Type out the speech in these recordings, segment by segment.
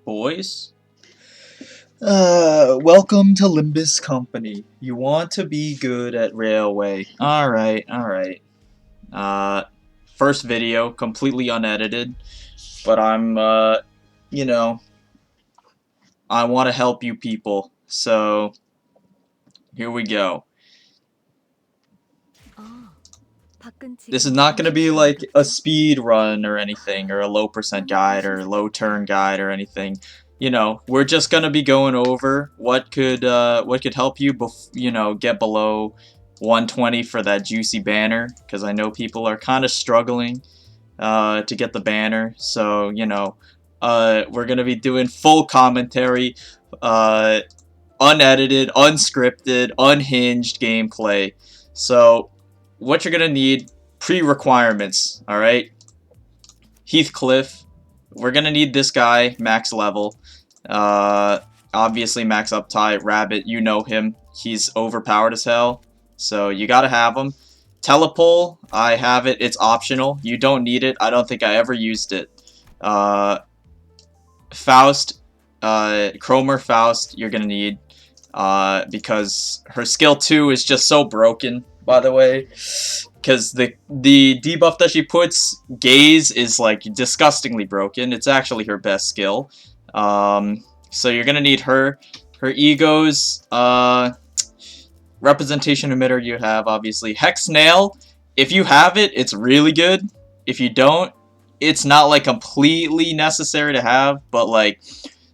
boys. Welcome to LIMBUS Company. You want to be good at railway. Alright. First video, completely unedited, but you know, I want to help you people, so here we go. This is not going to be like a speed run or anything, or a low percent guide, or low turn guide, or anything. You know, we're just going to be going over what could help you, get below 120 for that juicy banner, because I know people are kind of struggling to get the banner. So, we're going to be doing full commentary, unedited, unscripted, unhinged gameplay. So, what you're going to need, pre-requirements, alright? Heathcliff. We're going to need this guy, max level. Obviously, max uptide. Rabbit, you know him. He's overpowered as hell. So, you got to have him. Telepole, I have it. It's optional. You don't need it. I don't think I ever used it. Faust, Cromer Faust, you're going to need. Because her skill 2 is just so broken, by the way. Because the debuff that she puts, Gaze, is like disgustingly broken. It's actually her best skill. So you're gonna need her. Her egos, representation emitter you have, obviously. Hex Nail, if you have it, it's really good. If you don't, it's not like completely necessary to have, but like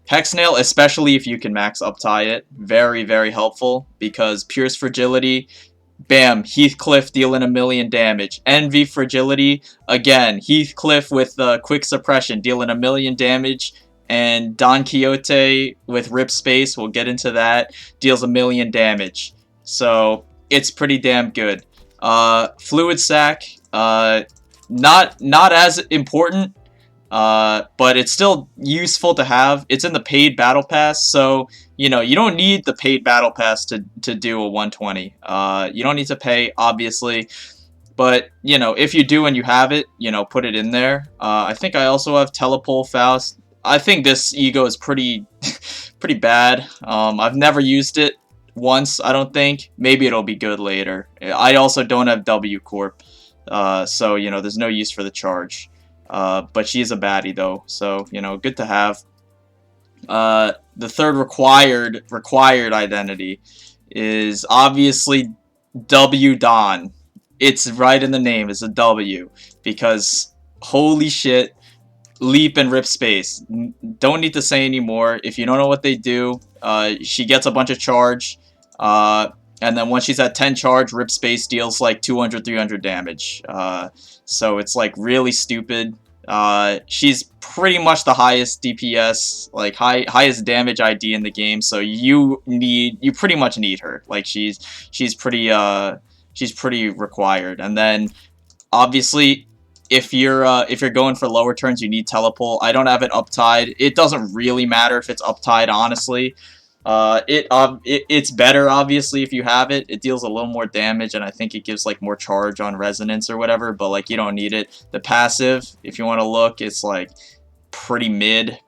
Hex Nail, especially if you can max uptie it, very, very helpful, because Pierce Fragility, bam, Heathcliff dealing 1,000,000 damage. Envy Fragility, again, Heathcliff with Quick Suppression dealing 1,000,000 damage, and Don Quixote with Rip Space, we'll get into that, deals 1,000,000 damage. So, it's pretty damn good. Fluid Sac, not as important, but it's still useful to have. It's in the paid battle pass, so you don't need the paid battle pass to do a 120. You don't need to pay, obviously, but if you do and you have it, put it in there. I think I also have Telepole Faust. I think this ego is pretty pretty bad. I've never used it once, I don't think. Maybe it'll be good later. I also don't have W Corp, so there's no use for the charge. But she is a baddie though, so good to have. The third required identity is obviously W Don. It's right in the name, it's a W, because holy shit, Leap and Rip Space. Don't need to say anymore. If you don't know what they do, she gets a bunch of charge, and then once she's at 10 charge, Rip Space deals like 200, 300 damage. So it's like really stupid. She's pretty much the highest DPS, like highest damage ID in the game. So you pretty much need her. Like she's pretty required. And then obviously, if you're going for lower turns, you need Telepole. I don't have it uptied. It doesn't really matter if it's uptied, honestly. It's better, obviously, if you have it. It deals a little more damage, and I think it gives like more charge on resonance or whatever, but like you don't need it. The passive, if you want to look, it's like pretty mid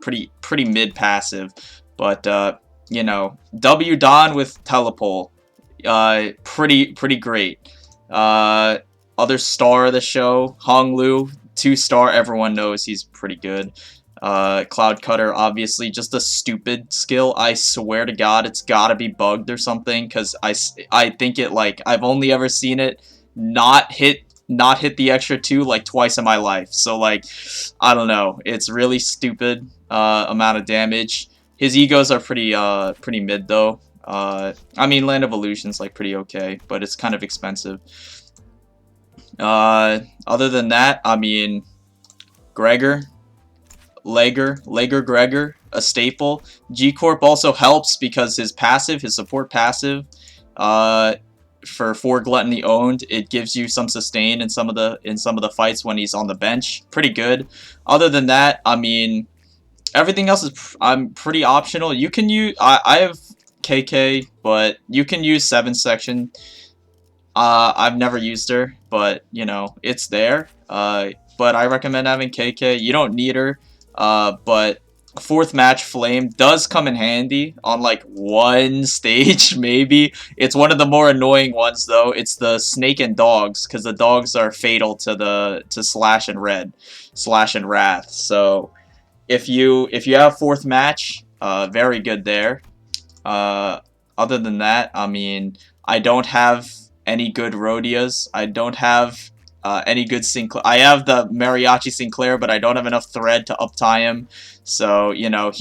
passive, but W Don with Telepole, pretty great. Other star of the show, Hong Lu, 2-star, everyone knows he's pretty good. Cloud Cutter, obviously, just a stupid skill. I swear to God, it's gotta be bugged or something, because I think it, like, I've only ever seen it not hit the extra 2 like twice in my life. So like, I don't know. It's really stupid amount of damage. His egos are pretty mid though. I mean, Land of Illusion's like pretty okay, but it's kind of expensive. Other than that, I mean, Gregor, Gregor, a staple. G-Corp also helps because his support passive, for 4 Gluttony owned, it gives you some sustain in some of the fights when he's on the bench. Pretty good. Other than that, I mean, everything else is pretty optional. You can use I have KK, but you can use 7 section. I've never used her, but it's there. But I recommend having KK. You don't need her, but fourth match flame does come in handy on like one stage maybe. It's one of the more annoying ones though. It's the snake and dogs, because the dogs are fatal to slash and wrath. So if you have fourth match, very good there. Other than that, I mean, I don't have any good Rhodias. I don't have any good Sinclair. I have the Mariachi Sinclair, but I don't have enough thread to up-tie him. So, you know,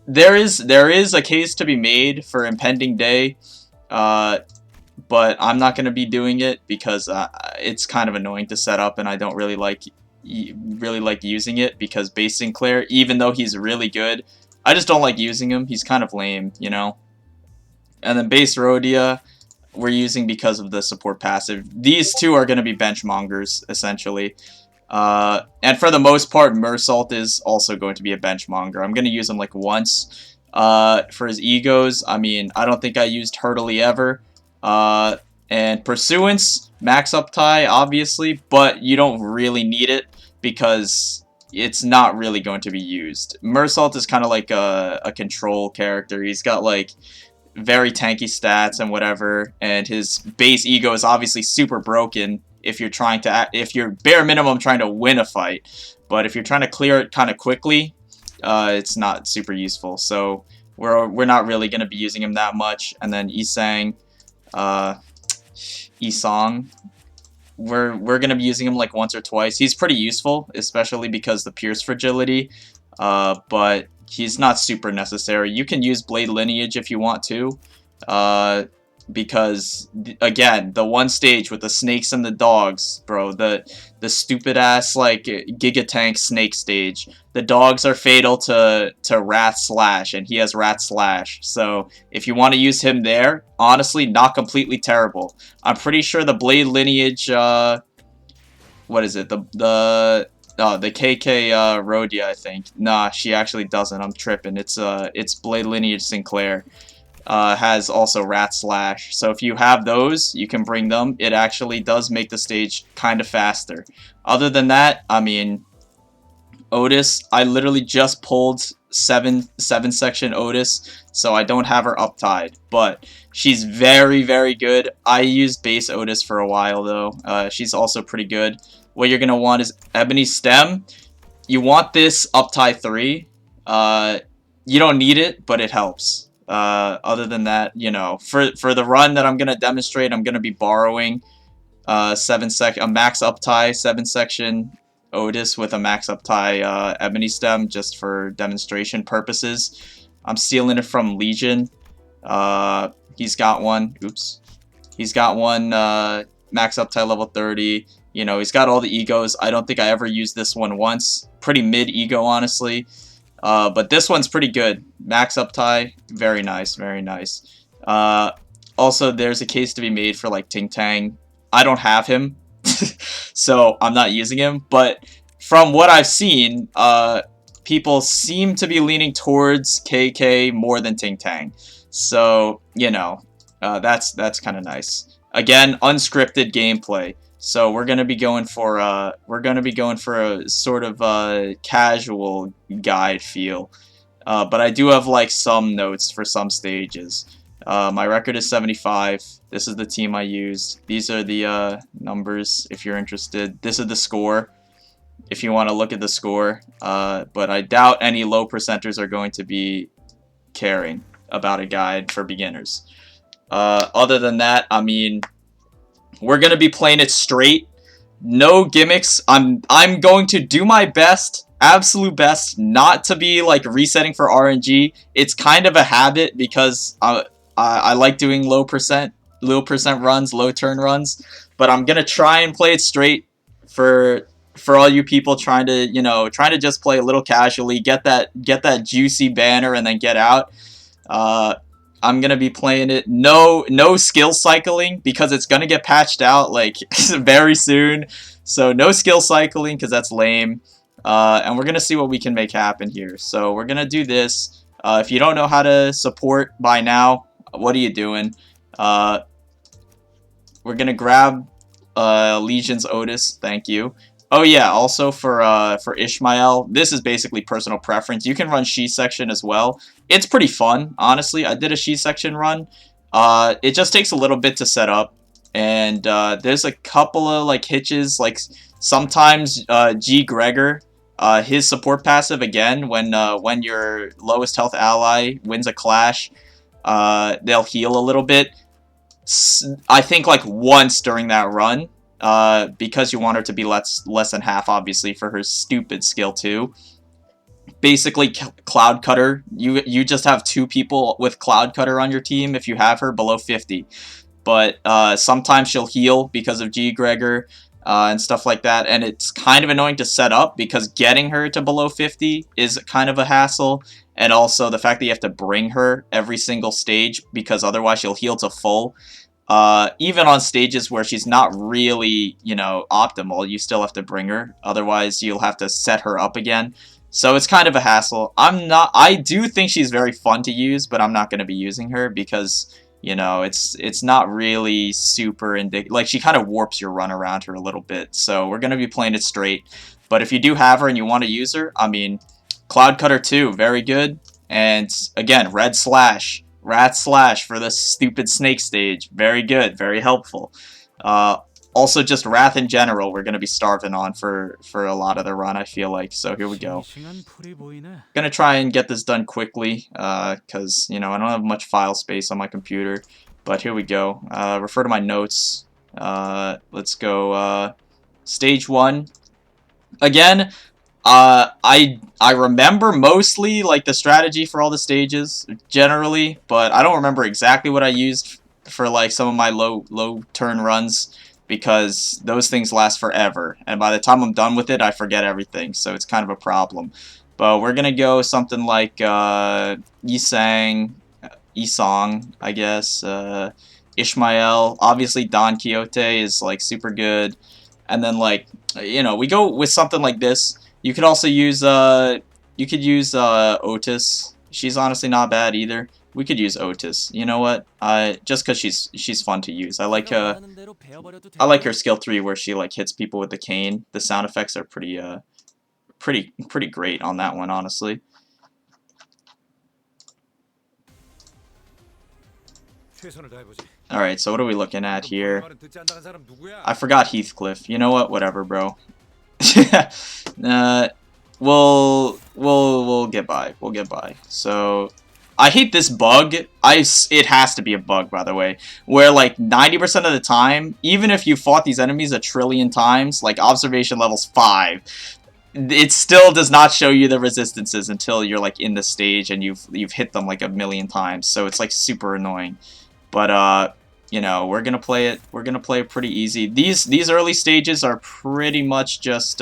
there is a case to be made for Impending Day, but I'm not going to be doing it because it's kind of annoying to set up, and I don't really like using it, because base Sinclair, even though he's really good, I just don't like using him. He's kind of lame, you know. And then base Rhodia, we're using because of the support passive. These two are going to be benchmongers, essentially. And for the most part, Mersault is also going to be a benchmonger. I'm going to use him like once. For his egos, I mean, I don't think I used Hurtley ever. And Pursuance, max up tie, obviously, but you don't really need it because it's not really going to be used. Mersault is kind of like a control character. He's got like very tanky stats and whatever, and his base ego is obviously super broken if you're bare minimum trying to win a fight, but if you're trying to clear it kind of quickly, it's not super useful. So we're not really going to be using him that much. And then Isang, Isong, we're going to be using him like once or twice. He's pretty useful, especially because the Pierce fragility, but he's not super necessary. You can use Blade Lineage if you want to, because, again, the one stage with the snakes and the dogs, bro, the stupid-ass, like, Giga Tank snake stage, the dogs are fatal to Wrath Slash, and he has Wrath Slash. So, if you want to use him there, honestly, not completely terrible. I'm pretty sure the Blade Lineage, what is it, the KK Rhodia, I think. Nah, she actually doesn't. I'm tripping. It's Blade Lineage Sinclair. Has also Wrath Slash. So if you have those, you can bring them. It actually does make the stage kind of faster. Other than that, I mean, Otis, I literally just pulled 7 section Otis, so I don't have her up-tied, but she's very, very good. I used base Otis for a while, though. She's also pretty good. What you're going to want is Ebony Stem. You want this up-tie 3. You don't need it, but it helps. Other than that, you know, for the run that I'm going to demonstrate, I'm going to be borrowing a max up-tie 7 section Otis with a max up-tie Ebony Stem just for demonstration purposes. I'm stealing it from Legion. He's got one. Oops. He's got one max up-tie level 30. You know, he's got all the egos. I don't think I ever used this one once. Pretty mid-ego, honestly. But this one's pretty good. Max up-tie. Very nice. Very nice. Also, there's a case to be made for, like, Ting Tang. I don't have him. So, I'm not using him. But from what I've seen, people seem to be leaning towards KK more than Ting Tang. So, you know, that's kind of nice. Again, unscripted gameplay. So we're gonna be going for a sort of casual guide feel. But I do have like some notes for some stages. My record is 75. This is the team I used. These are the numbers if you're interested. This is the score if you want to look at the score. But I doubt any low percenters are going to be caring about a guide for beginners. Other than that, I mean, we're going to be playing it straight. No gimmicks. I'm going to do my best, absolute best, not to be like resetting for RNG. It's kind of a habit because I like doing low percent runs, low turn runs. But I'm going to try and play it straight for all you people trying to just play a little casually, get that juicy banner and then get out. I'm going to be playing it no skill cycling because it's going to get patched out like very soon. So no skill cycling because that's lame. And we're going to see what we can make happen here. So we're going to do this. If you don't know how to support by now, what are you doing? We're going to grab Legion's Otis. Thank you. Oh yeah, also for Ishmael, this is basically personal preference. You can run She section as well. It's pretty fun, honestly. I did a She section run. It just takes a little bit to set up, and there's a couple of like hitches. Like sometimes G Gregor, his support passive again when your lowest health ally wins a clash, they'll heal a little bit. I think like once during that run. Because you want her to be less than half, obviously, for her stupid skill too. Basically, Cloud Cutter. You just have 2 people with Cloud Cutter on your team if you have her below 50. But sometimes she'll heal because of G Gregor and stuff like that, and it's kind of annoying to set up because getting her to below 50 is kind of a hassle. And also the fact that you have to bring her every single stage because otherwise she'll heal to full. Even on stages where she's not really, you know, optimal, you still have to bring her. Otherwise, you'll have to set her up again. So it's kind of a hassle. I do think she's very fun to use, but I'm not going to be using her because, you know, it's not really super like, she kind of warps your run around her a little bit. So we're going to be playing it straight. But if you do have her and you want to use her, I mean, Cloud Cutter 2, very good. And again, Red Slash. Rat Slash for the stupid snake stage. Very good, very helpful. Also, just Wrath in general, we're going to be starving on for a lot of the run, I feel like. So here we go. Gonna try and get this done quickly, because, you know, I don't have much file space on my computer. But here we go. Refer to my notes. Let's go, stage 1. Again, I remember mostly like the strategy for all the stages generally, but I don't remember exactly what I used for like some of my low turn runs because those things last forever, and by the time I'm done with it, I forget everything, so it's kind of a problem. But we're gonna go something like Isong, I guess. Ishmael, obviously Don Quixote is like super good, and then like, you know, we go with something like this. You could also use Otis. She's honestly not bad either. We could use Otis. You know what? Just because she's fun to use. I like her skill 3 where she like hits people with the cane. The sound effects are pretty great on that one, honestly. Alright, so what are we looking at here? I forgot Heathcliff. You know what? Whatever, bro. We'll get by. We'll get by. So, I hate this bug. It has to be a bug, by the way, where like 90% of the time, even if you fought these enemies a trillion times, like observation levels 5, it still does not show you the resistances until you're like in the stage and you've hit them like a million times. So it's like super annoying. But you know, we're gonna play it. We're gonna play it pretty easy. These early stages are pretty much just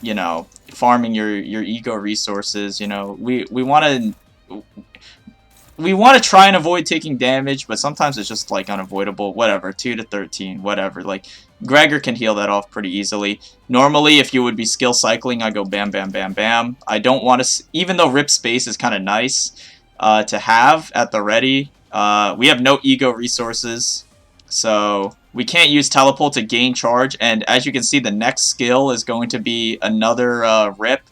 you know, farming your ego resources. You know, we want to try and avoid taking damage, but sometimes it's just like unavoidable. Whatever, 2 to 13, whatever. Like Gregor can heal that off pretty easily. Normally, if you would be skill cycling, I go bam, bam, bam, bam. I don't want to, even though Rip Space is kind of nice to have at the ready. We have no ego resources, so we can't use Telepult to gain charge. And as you can see, the next skill is going to be another Rip.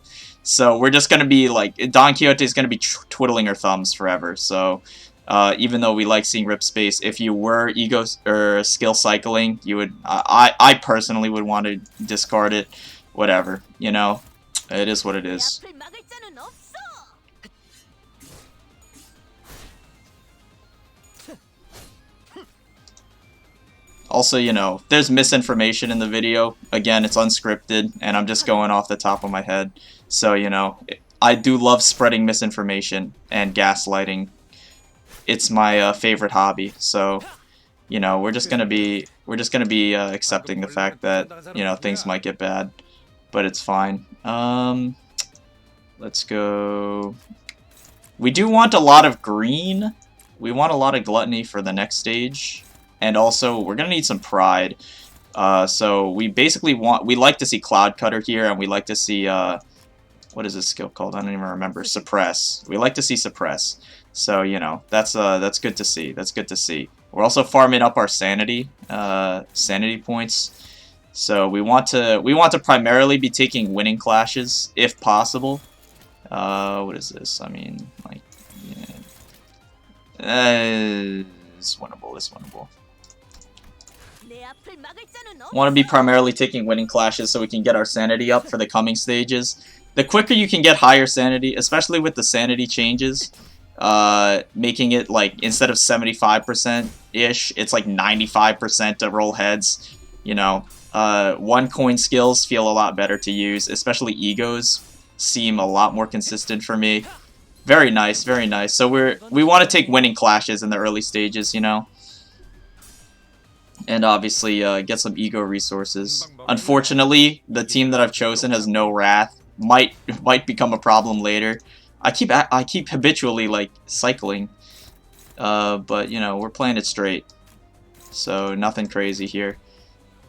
So we're just going to be like, Don Quixote is going to be twiddling her thumbs forever. So even though we like seeing Rip Space, if you were ego or skill cycling, you would, I personally would want to discard it. Whatever, you know, it is what it is. Also, you know, there's misinformation in the video. Again, it's unscripted, and I'm just going off the top of my head. So, you know, I do love spreading misinformation and gaslighting. It's my favorite hobby. So, you know, we're just gonna be accepting the fact that, you know, things might get bad, but it's fine. Let's go. We do want a lot of green. We want a lot of gluttony for the next stage. And also, we're going to need some pride. So we basically we like to see Cloud Cutter here, and we like to see, what is this skill called? I don't even remember. Suppress. We like to see Suppress. So, you know, that's good to see. That's good to see. We're also farming up our sanity points. So we want to primarily be taking winning clashes if possible. What is this? I mean, like, yeah. It's winnable. It's winnable. Want to be primarily taking winning clashes so we can get our sanity up for the coming stages. The quicker you can get higher sanity, especially with the sanity changes, making it like instead of 75%-ish, it's like 95% to roll heads. You know, 1 coin skills feel a lot better to use, especially egos seem a lot more consistent for me. Very nice, very nice. So we want to take winning clashes in the early stages, you know. And obviously get some ego resources. Unfortunately, the team that I've chosen has no wrath. Might become a problem later. I keep habitually like cycling, but you know we're playing it straight, so nothing crazy here.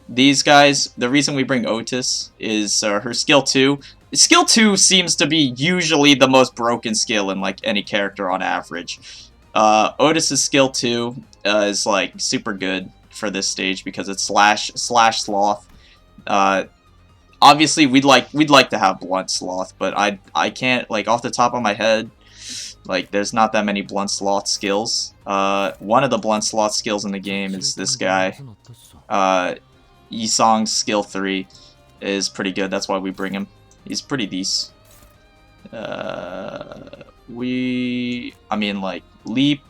These guys, the reason we bring Otis is her skill 2. Skill 2 seems to be usually the most broken skill in like any character on average. Otis's skill 2 is like super good for this stage because it's slash sloth. Obviously we'd like to have blunt sloth, but I can't, like, off the top of my head, like, there's not that many blunt sloth skills. One of the blunt sloth skills in the game is this guy. Yisong's skill 3 is pretty good, that's why we bring him. He's pretty decent. I mean, like, Leap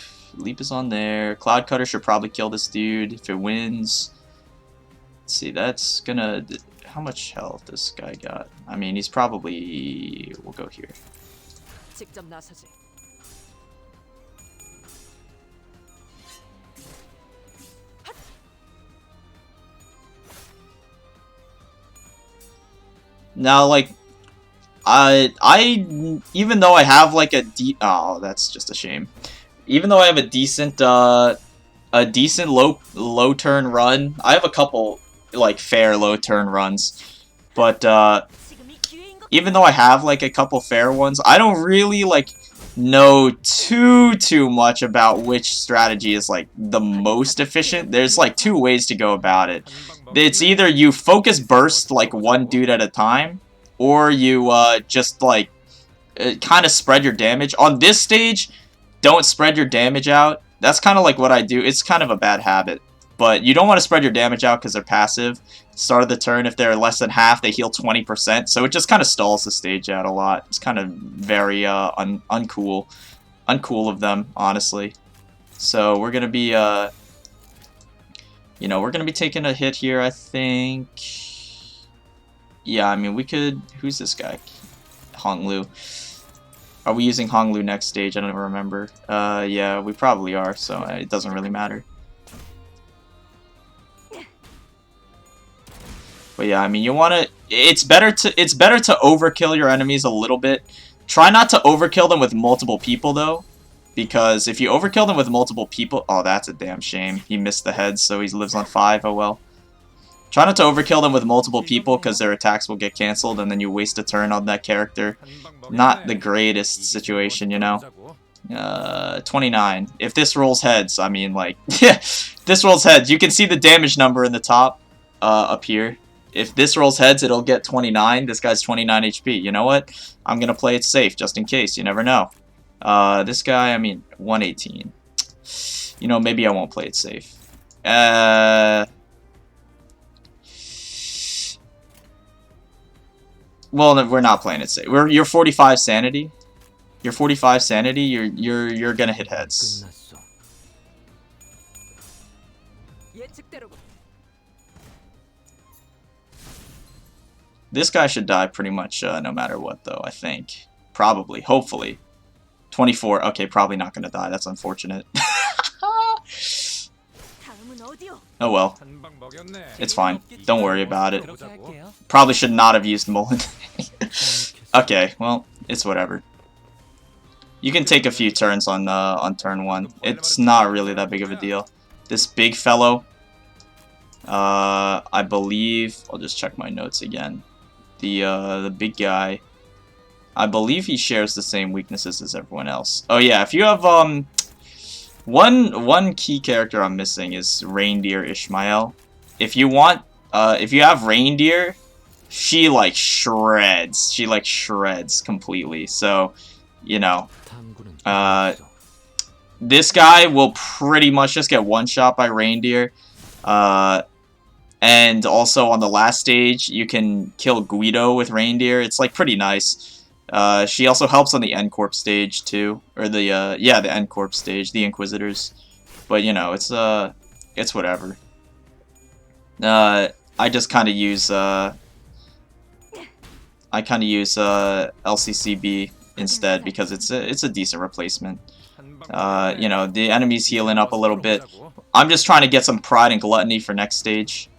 is on there. Cloud Cutter should probably kill this dude if it wins. Let's see, that's gonna... How much health this guy got? I mean, he's probably... We'll go here. Now, like, even though I have like oh, that's just a shame. Even though I have a decent low turn run, I have a couple like fair low turn runs, but even though I have like a couple fair ones, I don't really like know too much about which strategy is like the most efficient. There's like 2 ways to go about it. It's either you focus burst like one dude at a time, or you just like kind of spread your damage. On this stage, don't spread your damage out. That's kind of like what I do. It's kind of a bad habit. But you don't want to spread your damage out because they're passive. Start of the turn, if they're less than half, they heal 20%. So it just kind of stalls the stage out a lot. It's kind of very uncool. Uncool of them, honestly. So we're going to be, you know, we're going to be taking a hit here, I think. Yeah, I mean, we could... Who's this guy? Honglu. Are we using Honglu next stage? I don't remember. Yeah, we probably are, so it doesn't really matter. But yeah, I mean, you want to... It's better to overkill your enemies a little bit. Try not to overkill them with multiple people, though. Because if you overkill them with multiple people... Oh, that's a damn shame. He missed the head, so he lives on 5. Oh, well. Try not to overkill them with multiple people, because their attacks will get cancelled, and then you waste a turn on that character. Not the greatest situation, you know? 29. If this rolls heads, I mean, like... this rolls heads. You can see the damage number in the top, up here. If this rolls heads, it'll get 29. This guy's 29 HP. You know what? I'm gonna play it safe, just in case. You never know. This guy, I mean, 118. You know, maybe I won't play it safe. Well, no, we're not playing it safe. You're 45 sanity. You're 45 sanity. You're gonna hit heads. This guy should die pretty much no matter what, though, I think. Probably. Hopefully. 24. Okay, probably not going to die. That's unfortunate. Oh well. It's fine. Don't worry about it. Probably should not have used Mullen. Okay, well, it's whatever. You can take a few turns on turn 1. It's not really that big of a deal. This big fellow, I believe... I'll just check my notes again. The big guy, I believe he shares the same weaknesses as everyone else. Oh yeah, if you have One key character I'm missing is Reindeer Ishmael. If you want, if you have Reindeer, she like shreds. She like shreds completely. So, you know, this guy will pretty much just get one shot by Reindeer. And also on the last stage, you can kill Guido with Reindeer. It's like pretty nice. She also helps on the End Corp stage too, or the yeah, the End Corp stage, the Inquisitors. But you know, it's whatever. I just kind of use LCCB instead because it's a decent replacement. You know, the enemy's healing up a little bit. I'm just trying to get some Pride and Gluttony for next stage.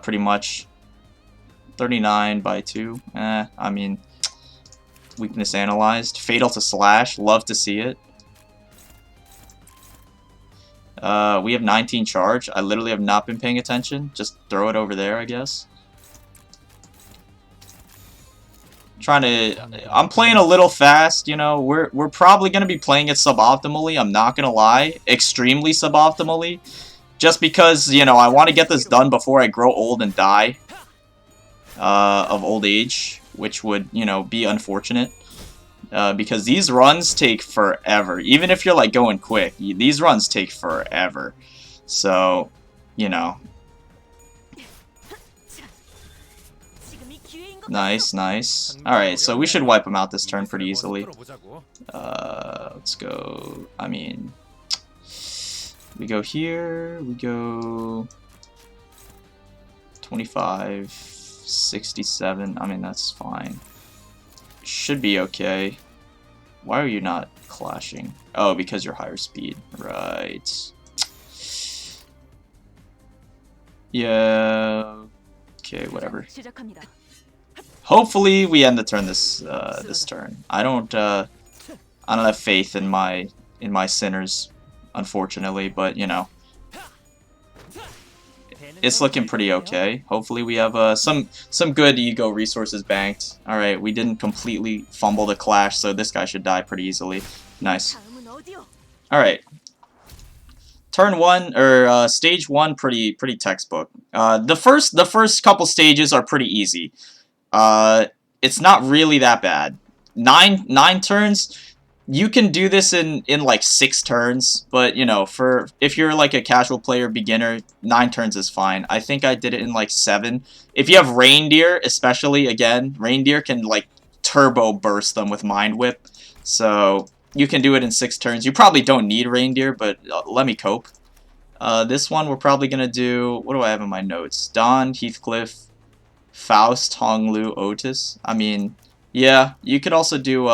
Pretty much. 39 by 2. I mean, weakness analyzed. Fatal to Slash. Love to see it. We have 19 charge. I literally have not been paying attention. Just throw it over there, I guess. I'm playing a little fast, you know. We're probably gonna be playing it suboptimally. I'm not gonna lie, extremely suboptimally, just because, you know, I want to get this done before I grow old and die of old age, which would, you know, be unfortunate. Because these runs take forever. Even if you're like going quick, these runs take forever. So, you know. Nice, nice. Alright, so we should wipe him out this turn pretty easily. Let's go. I mean, we go here, we go 25, 67. I mean, that's fine. Should be okay. Why are you not clashing? Oh, because you're higher speed. Right. Yeah. Okay, whatever. Hopefully we end the turn this turn. I don't have faith in my sinners, unfortunately, but you know, it's looking pretty okay. Hopefully we have some good ego resources banked. All right, we didn't completely fumble the clash, so this guy should die pretty easily. Nice. All right. Turn 1 or stage 1, pretty textbook. The first couple stages are pretty easy. It's not really that bad. Nine turns. You can do this in like 6 turns, but you know, if you're like a casual player beginner, 9 turns is fine. I think I did it in like 7. If you have Reindeer, especially, again, Reindeer can like turbo burst them with Mind Whip, so you can do it in 6 turns. You probably don't need Reindeer, but let me cope. This one we're probably gonna do. What do I have in my notes? Don, Heathcliff, Faust, Honglu, Otis. I mean, yeah, you could also do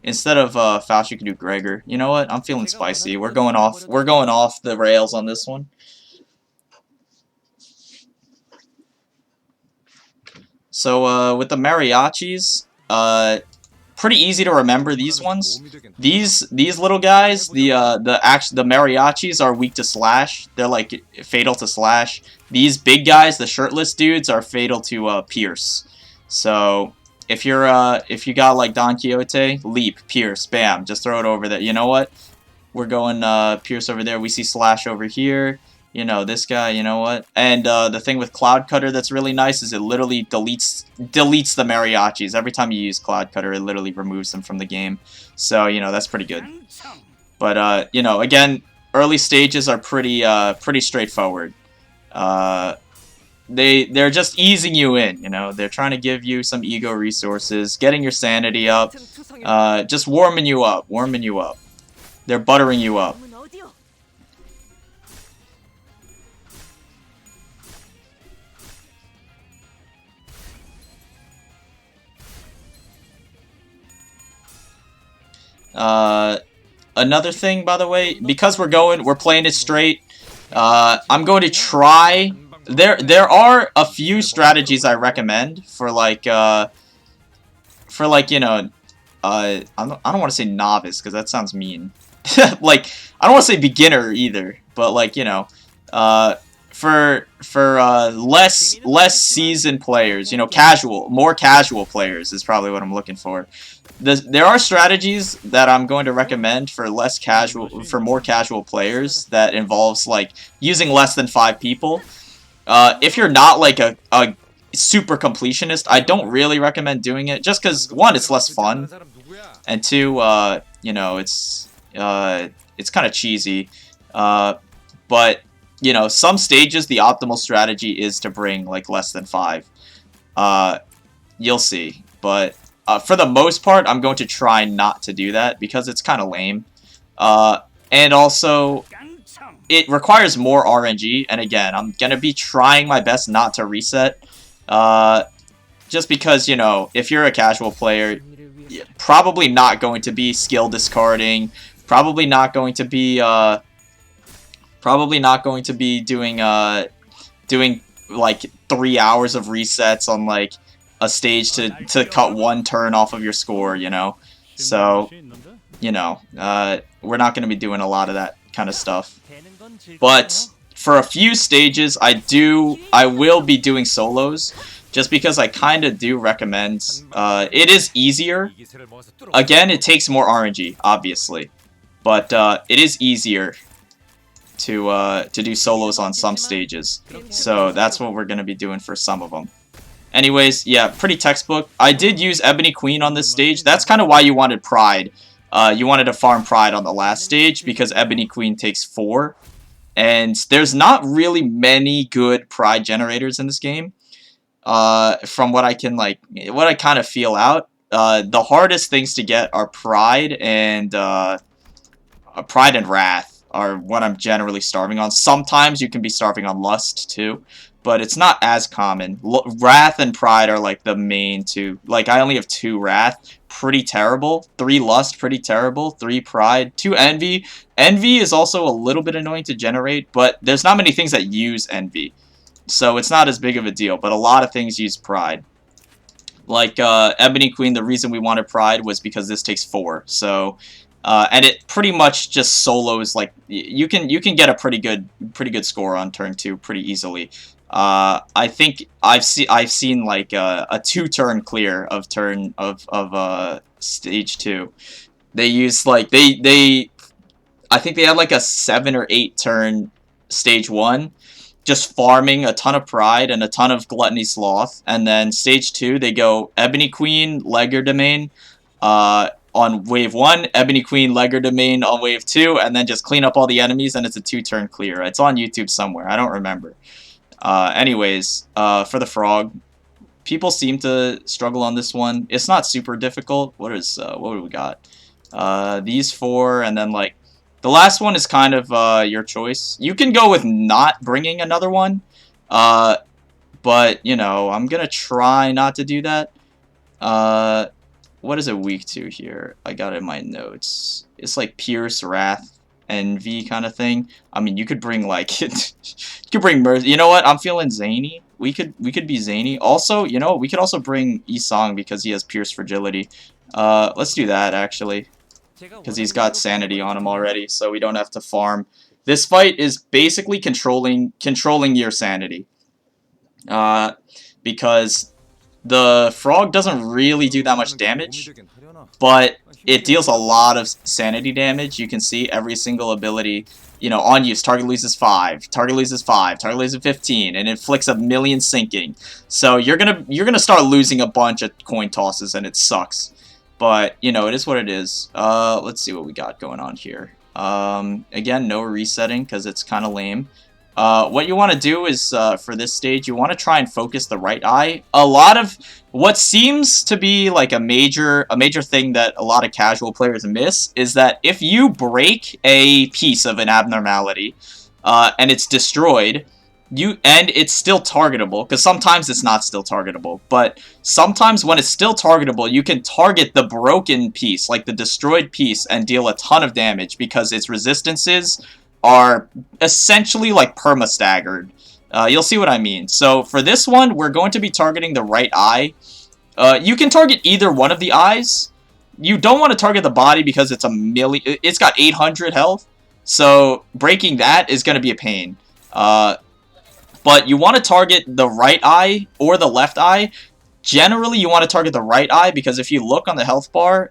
instead of Faust, you could do Gregor. You know what? I'm feeling spicy. We're going off the rails on this one. So with the mariachis, pretty easy to remember these ones. These little guys, the mariachis are weak to slash. They're like fatal to slash. These big guys, the shirtless dudes, are fatal to pierce. So if you got like Don Quixote, leap, pierce, bam, just throw it over there. You know what? We're going pierce over there. We see slash over here. You know, this guy, you know what? And the thing with Cloud Cutter that's really nice is it literally deletes the mariachis. Every time you use Cloud Cutter, it literally removes them from the game. So, you know, that's pretty good. But, you know, again, early stages are pretty straightforward. They're just easing you in, you know? They're trying to give you some ego resources, getting your sanity up, just warming you up. They're buttering you up. Another thing, by the way, because we're playing it straight, I'm going to try. There are a few strategies I recommend for like you know, I don't want to say novice because that sounds mean. Like, I don't want to say beginner either, but like, you know, less seasoned players, you know, more casual players is probably what I'm looking for. There are strategies that I'm going to recommend for more casual players that involves like using less than 5 people. If you're not like a super completionist, I don't really recommend doing it just because 1, it's less fun, and 2, you know, it's kind of cheesy. But you know, some stages the optimal strategy is to bring like less than 5. You'll see, but for the most part, I'm going to try not to do that because it's kind of lame. And also, it requires more RNG, and again, I'm going to be trying my best not to reset. Just because, you know, if you're a casual player, probably not going to be skill discarding, probably not going to be doing like 3 hours of resets on like a stage to cut 1 turn off of your score, you know. So, you know, we're not going to be doing a lot of that kind of stuff. But for a few stages, I will be doing solos, just because I kind of do recommend. It is easier. Again, it takes more RNG, obviously, but it is easier to do solos on some stages. So that's what we're going to be doing for some of them. Anyways, yeah, pretty textbook. I did use Ebony Queen on this stage. That's kind of why you wanted Pride. You wanted to farm Pride on the last stage because Ebony Queen takes 4. And there's not really many good Pride generators in this game. From what I can, like, what I kind of feel out. The hardest things to get are Pride and Wrath are what I'm generally starving on. Sometimes you can be starving on Lust too, but it's not as common. Wrath and Pride are like the main 2. Like, I only have 2 Wrath, pretty terrible. 3 Lust, pretty terrible. 3 Pride, 2 Envy. Envy is also a little bit annoying to generate, but there's not many things that use Envy, so it's not as big of a deal, but a lot of things use Pride. Like, Ebony Queen, the reason we wanted Pride was because this takes 4, so... and it pretty much just solos, like, you can get a pretty good score on turn 2 pretty easily. I think I've seen like a 2-turn clear of stage 2. They used like I think they had like a 7 or 8 turn stage 1, just farming a ton of Pride and a ton of Gluttony Sloth, and then stage 2 they go Ebony Queen, Legerdemain, on wave 1, Ebony Queen, Legerdemain on wave 2, and then just clean up all the enemies, and it's a 2-turn clear. It's on YouTube somewhere, I don't remember. Anyways, for the Frog, people seem to struggle on this one. It's not super difficult. What do we got? These 4, and then like the last one is kind of your choice. You can go with not bringing another one, but you know, I'm gonna try not to do that. What is it weak to here? I got it in my notes. It's like Pierce, Wrath, Envy kind of thing. I mean, you could bring like you could bring Mercy. You know what? I'm feeling zany. We could be zany. Also, you know, we could also bring Isong because he has Pierce Fragility. Let's do that actually, because he's got Sanity on him already, so we don't have to farm. This fight is basically controlling your Sanity, because the Frog doesn't really do that much damage, but it deals a lot of Sanity damage. You can see every single ability, you know, on use. Target loses 5, target loses 5, target loses 15, and inflicts a million sinking. So you're gonna start losing a bunch of coin tosses, and it sucks. But you know, it is what it is. Let's see what we got going on here. Again, no resetting because it's kind of lame. What you want to do is, for this stage, you want to try and focus the right eye. A lot of what seems to be like a major thing that a lot of casual players miss is that if you break a piece of an abnormality, and it's destroyed, and it's still targetable, because sometimes it's not still targetable, but sometimes when it's still targetable, you can target the broken piece, like the destroyed piece, and deal a ton of damage because its resistances are essentially like perma-staggered. You'll see what I mean. So for this one, we're going to be targeting the right eye. You can target either one of the eyes. You don't want to target the body because it's got 800 health. So breaking that is going to be a pain. but you want to target the right eye or the left eye. Generally, you want to target the right eye because if you look on the health bar,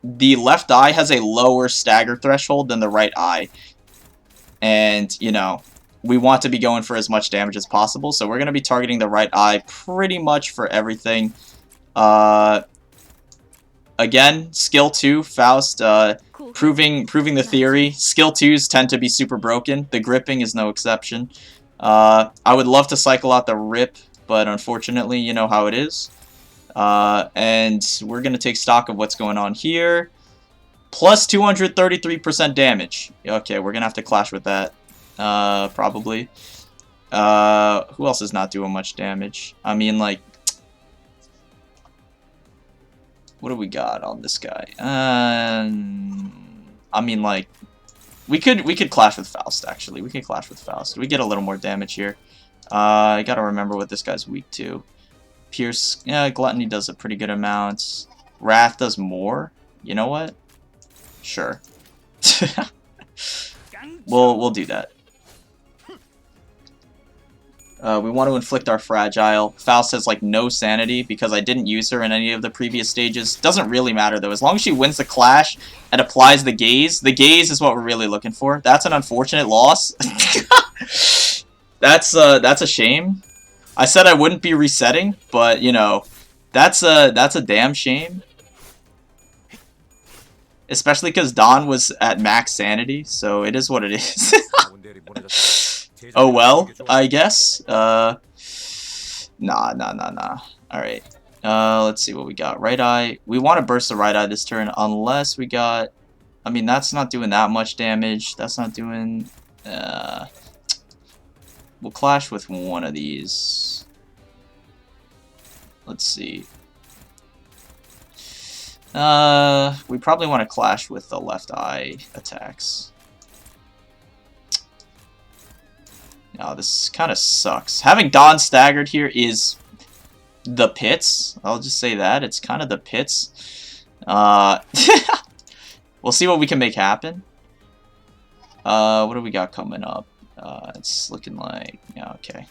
the left eye has a lower stagger threshold than the right eye. And, you know, we want to be going for as much damage as possible, so we're going to be targeting the right eye pretty much for everything. Again, skill 2, Faust, proving the theory. Skill 2s tend to be super broken. The gripping is no exception. I would love to cycle out the rip, but unfortunately, you know how it is. And we're going to take stock of what's going on here. Plus 233% damage. Okay, we're going to have to clash with that. Probably. Who else is not doing much damage? I mean, like... What do we got on this guy? I mean, like... We could clash with Faust, actually. We could clash with Faust. We get a little more damage here. I gotta remember what this guy's weak to. Pierce... Yeah, Gluttony does a pretty good amount. Wrath does more. You know what? Sure. We'll do that. We want to inflict our fragile. Faust has like no sanity because I didn't use her in any of the previous stages. Doesn't really matter though. As long as she wins the clash and applies the gaze is what we're really looking for. That's an unfortunate loss. That's a shame. I said I wouldn't be resetting, but you know, that's a damn shame. Especially because Dawn was at max sanity, so it is what it is. Oh well, I guess. Nah. Alright. Let's see what we got. Right eye. We want to burst the right eye this turn, unless we got... I mean, that's not doing that much damage. That's not doing... We'll clash with one of these. Let's see. We probably want to clash with the left eye attacks. Oh, this kind of sucks. Having Dawn staggered here is the pits. I'll just say that. It's kind of the pits. We'll see what we can make happen. What do we got coming up? It's looking like... Yeah, okay.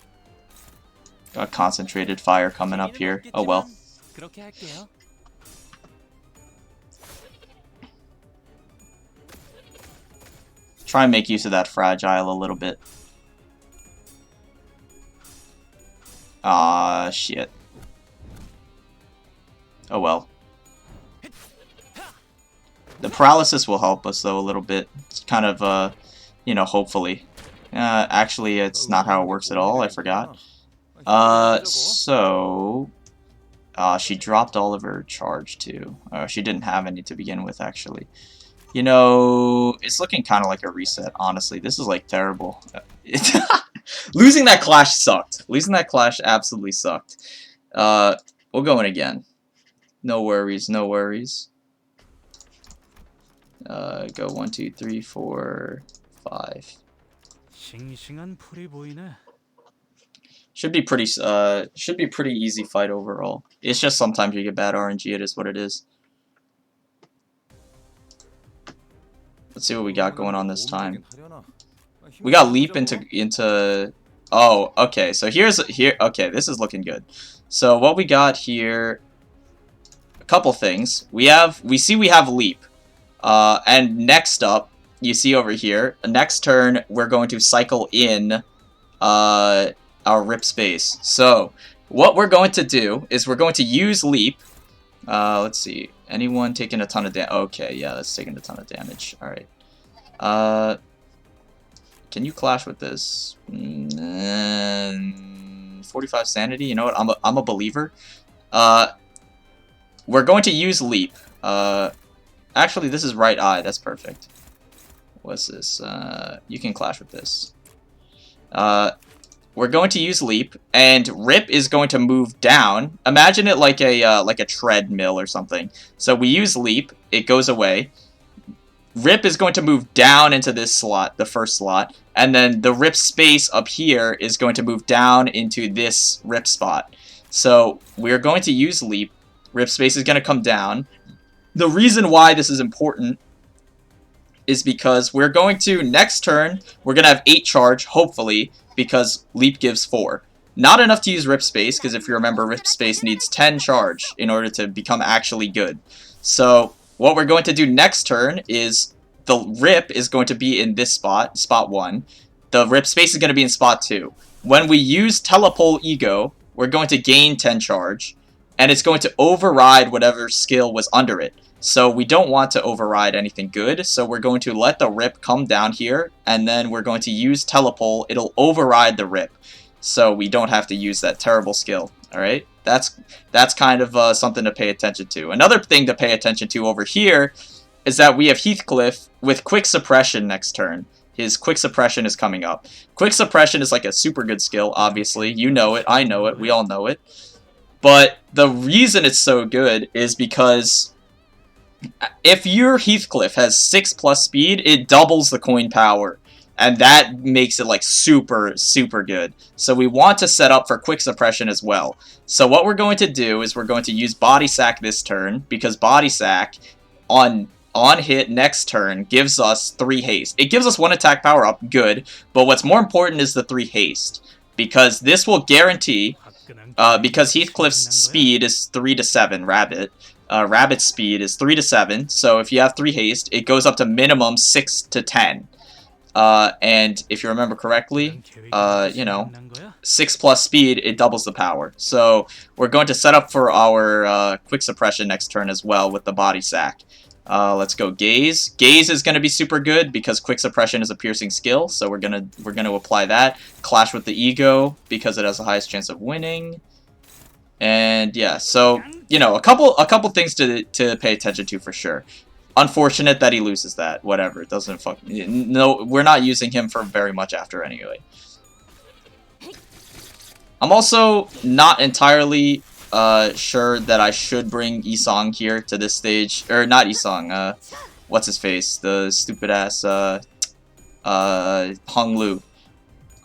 Got concentrated fire coming up here. Oh well. Try and make use of that fragile a little bit. Ah, shit. Oh well. The paralysis will help us though a little bit. It's kind of, you know, hopefully. Actually, it's not how it works at all. I forgot. So... she dropped all of her charge too. She didn't have any to begin with, actually. You know, it's looking kind of like a reset, honestly. This is, like, terrible. Losing that clash sucked. Losing that clash absolutely sucked. We'll go in again. No worries, no worries. Go 1, 2, 3, 4, 5. Should be pretty easy fight overall. It's just sometimes you get bad RNG, it is what it is. Let's see what we got going on this time. We got leap into oh, okay. So okay, this is looking good. So what we got here, a couple things. We have leap. And next up, you see over here, next turn we're going to cycle in our rip space. So what we're going to do is we're going to use leap. Let's see. Anyone taking a ton of damage? Okay, yeah, that's taking a ton of damage. Alright. Can you clash with this? 45 sanity? You know what? I'm a believer. We're going to use leap. Actually, this is right eye. That's perfect. What's this? You can clash with this. We're going to use leap, and rip is going to move down. Imagine it like a treadmill or something. So we use leap, it goes away. Rip is going to move down into this slot, the first slot, and then the rip space up here is going to move down into this rip spot. So we're going to use leap. Rip space is going to come down. The reason why this is important is because we're going to, next turn, we're going to have 8 charge, hopefully, because Leap gives 4. Not enough to use Rip Space, because if you remember, Rip Space needs 10 charge in order to become actually good. So, what we're going to do next turn is the Rip is going to be in this spot, spot 1. The Rip Space is going to be in spot 2. When we use Telepole Ego, we're going to gain 10 charge, and it's going to override whatever skill was under it. So we don't want to override anything good, so we're going to let the Rip come down here, and then we're going to use Telepole. It'll override the Rip, so we don't have to use that terrible skill, alright? That's kind of something to pay attention to. Another thing to pay attention to over here is that we have Heathcliff with Quick Suppression next turn. His Quick Suppression is coming up. Quick Suppression is like a super good skill, obviously. You know it, I know it, we all know it. But the reason it's so good is because if your Heathcliff has 6+ speed, it doubles the coin power. And that makes it like super, super good. So we want to set up for Quick Suppression as well. So what we're going to do is we're going to use Body Sack this turn, because Body Sack on hit next turn gives us 3 haste. It gives us 1 attack power up, good, but what's more important is the 3 haste, because this will guarantee, because Heathcliff's speed is 3 to 7, Rabbit's speed is 3 to 7, so if you have 3 haste, it goes up to minimum 6 to 10. And if you remember correctly, you know, 6+ speed, it doubles the power. So we're going to set up for our Quick Suppression next turn as well with the Body Sack. Let's go Gaze. Gaze is going to be super good because Quick Suppression is a piercing skill, so we're gonna apply that. Clash with the Ego because it has the highest chance of winning. And yeah, so you know, a couple things to pay attention to for sure. Unfortunate that he loses that. Whatever, it doesn't no, we're not using him for very much after anyway. I'm also not entirely sure that I should bring Isong here to this stage, or not Isong, what's his face, the stupid ass Hong Lu.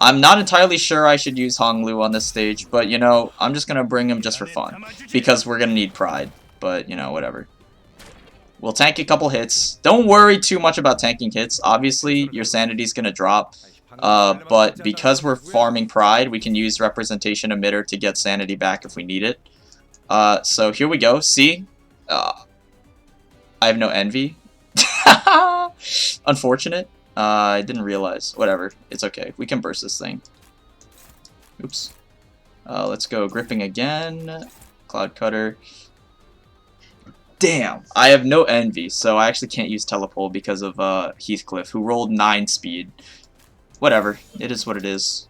I'm not entirely sure I should use Hong Lu on this stage, but you know, I'm just gonna bring him just for fun, because we're gonna need pride, but you know, whatever. We'll tank a couple hits. Don't worry too much about tanking hits. Obviously, your sanity's gonna drop. But because we're farming pride, we can use Representation Emitter to get sanity back if we need it. So here we go. See? I have no envy. Unfortunate. I didn't realize. Whatever. It's okay. We can burst this thing. Oops. Let's go gripping again. Cloud Cutter. Damn, I have no envy, so I actually can't use Telepole because of Heathcliff, who rolled 9 speed. Whatever, it is what it is.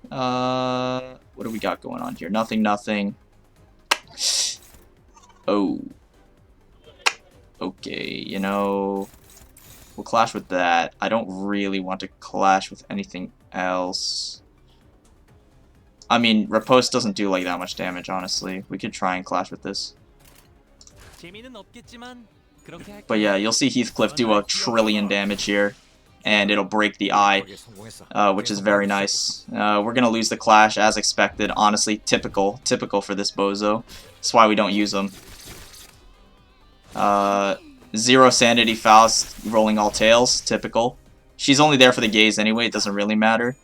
What do we got going on here? Nothing, nothing. Oh. Okay, you know, we'll clash with that. I don't really want to clash with anything else. I mean, Riposte doesn't do like that much damage, honestly. We could try and clash with this. But yeah, you'll see Heathcliff do 1 trillion damage here, and it'll break the eye, which is very nice. We're gonna lose the clash as expected. Honestly, typical for this bozo. That's why we don't use him. 0 sanity Faust rolling all tails, typical. She's only there for the gaze anyway. It doesn't really matter.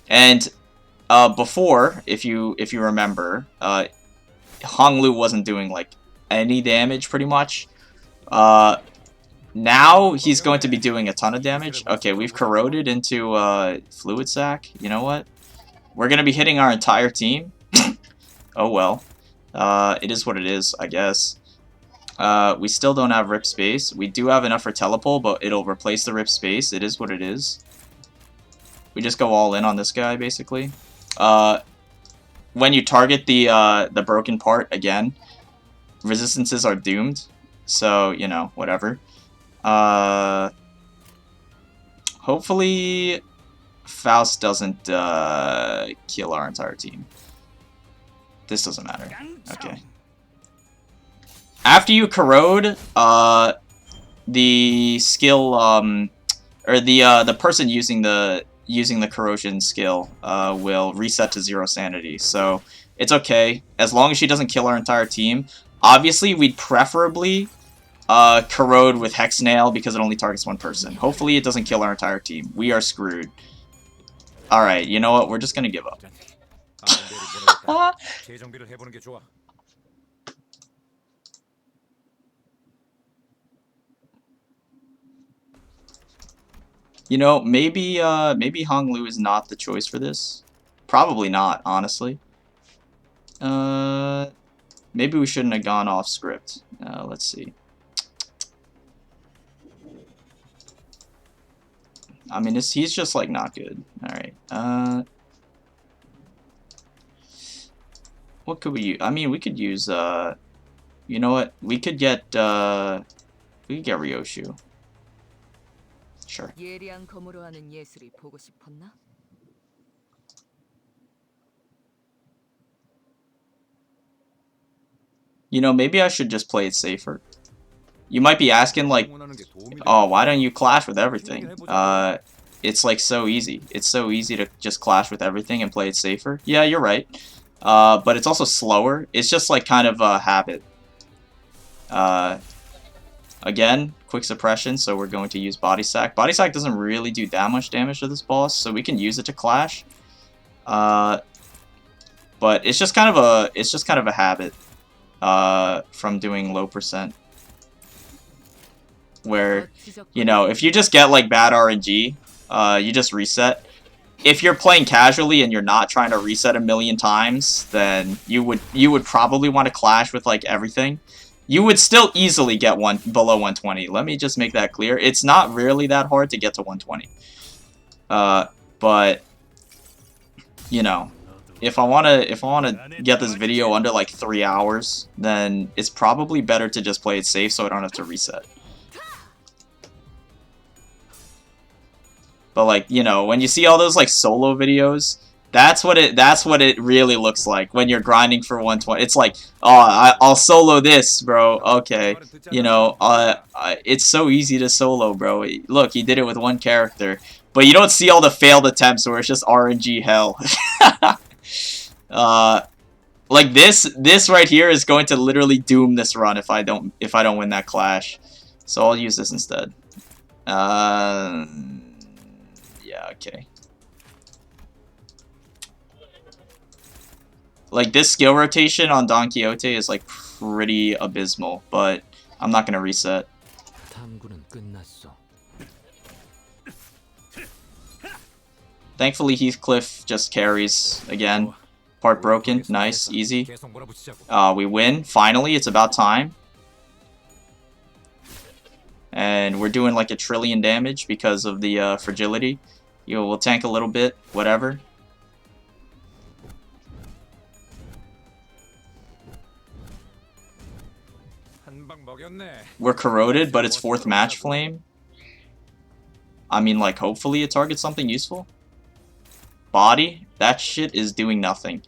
And before, if you remember, Hong Lu wasn't doing like any damage pretty much. Now he's going to be doing a ton of damage. Okay, we've corroded into Fluid Sac. You know what? We're gonna be hitting our entire team. Oh well. It is what it is, I guess. We still don't have Rip Space. We do have enough for Telepole, but it'll replace the Rip Space. It is what it is. We just go all in on this guy, basically. When you target the broken part again, resistances are doomed, so, you know, whatever. Hopefully Faust doesn't kill our entire team. This doesn't matter. Okay. After you corrode, the skill, or the person using the corrosion skill will reset to 0 sanity, so it's okay as long as she doesn't kill our entire team. Obviously, we'd preferably corrode with Hex Nail because it only targets one person. Hopefully it doesn't kill our entire team. We are screwed. Alright, you know what? We're just gonna give up. You know, maybe Hong Lu is not the choice for this. Probably not, honestly. Maybe we shouldn't have gone off script. Let's see. I mean, he's just, like, not good. Alright, what could we use? I mean, we could use, you know what? We could get Ryoshu. Sure. You know, maybe I should just play it safer. You might be asking, like, oh, why don't you clash with everything? It's, like, so easy. It's so easy to just clash with everything and play it safer. Yeah, you're right. But it's also slower. It's just, like, kind of a habit. Again, quick suppression, so we're going to use Body Sack. Body Sack doesn't really do that much damage to this boss, so we can use it to clash. But it's just kind of a habit from doing low percent. Where, you know, if you just get like bad RNG, you just reset. If you're playing casually and you're not trying to reset a million times, then you would probably want to clash with like everything. You would still easily get below 120. Let me just make that clear. It's not really that hard to get to 120. But you know, if I wanna get this video under like 3 hours, then it's probably better to just play it safe so I don't have to reset. But like, you know, when you see all those like solo videos, that's what it really looks like when you're grinding for 120. It's like, oh, I'll solo this, bro. Okay, you know, it's so easy to solo, bro. Look, he did it with one character, but you don't see all the failed attempts where it's just RNG hell. Like this right here is going to literally doom this run if I don't win that clash. So I'll use this instead. Yeah, okay. Like, this skill rotation on Don Quixote is, like, pretty abysmal, but I'm not gonna reset. Thankfully, Heathcliff just carries again. Part broken. Nice. Easy. We win. Finally, it's about time. And we're doing, like, 1 trillion damage because of the fragility. We'll tank a little bit. Whatever. We're corroded, but it's 4th match flame. I mean, like, hopefully it targets something useful. Body? That shit is doing nothing.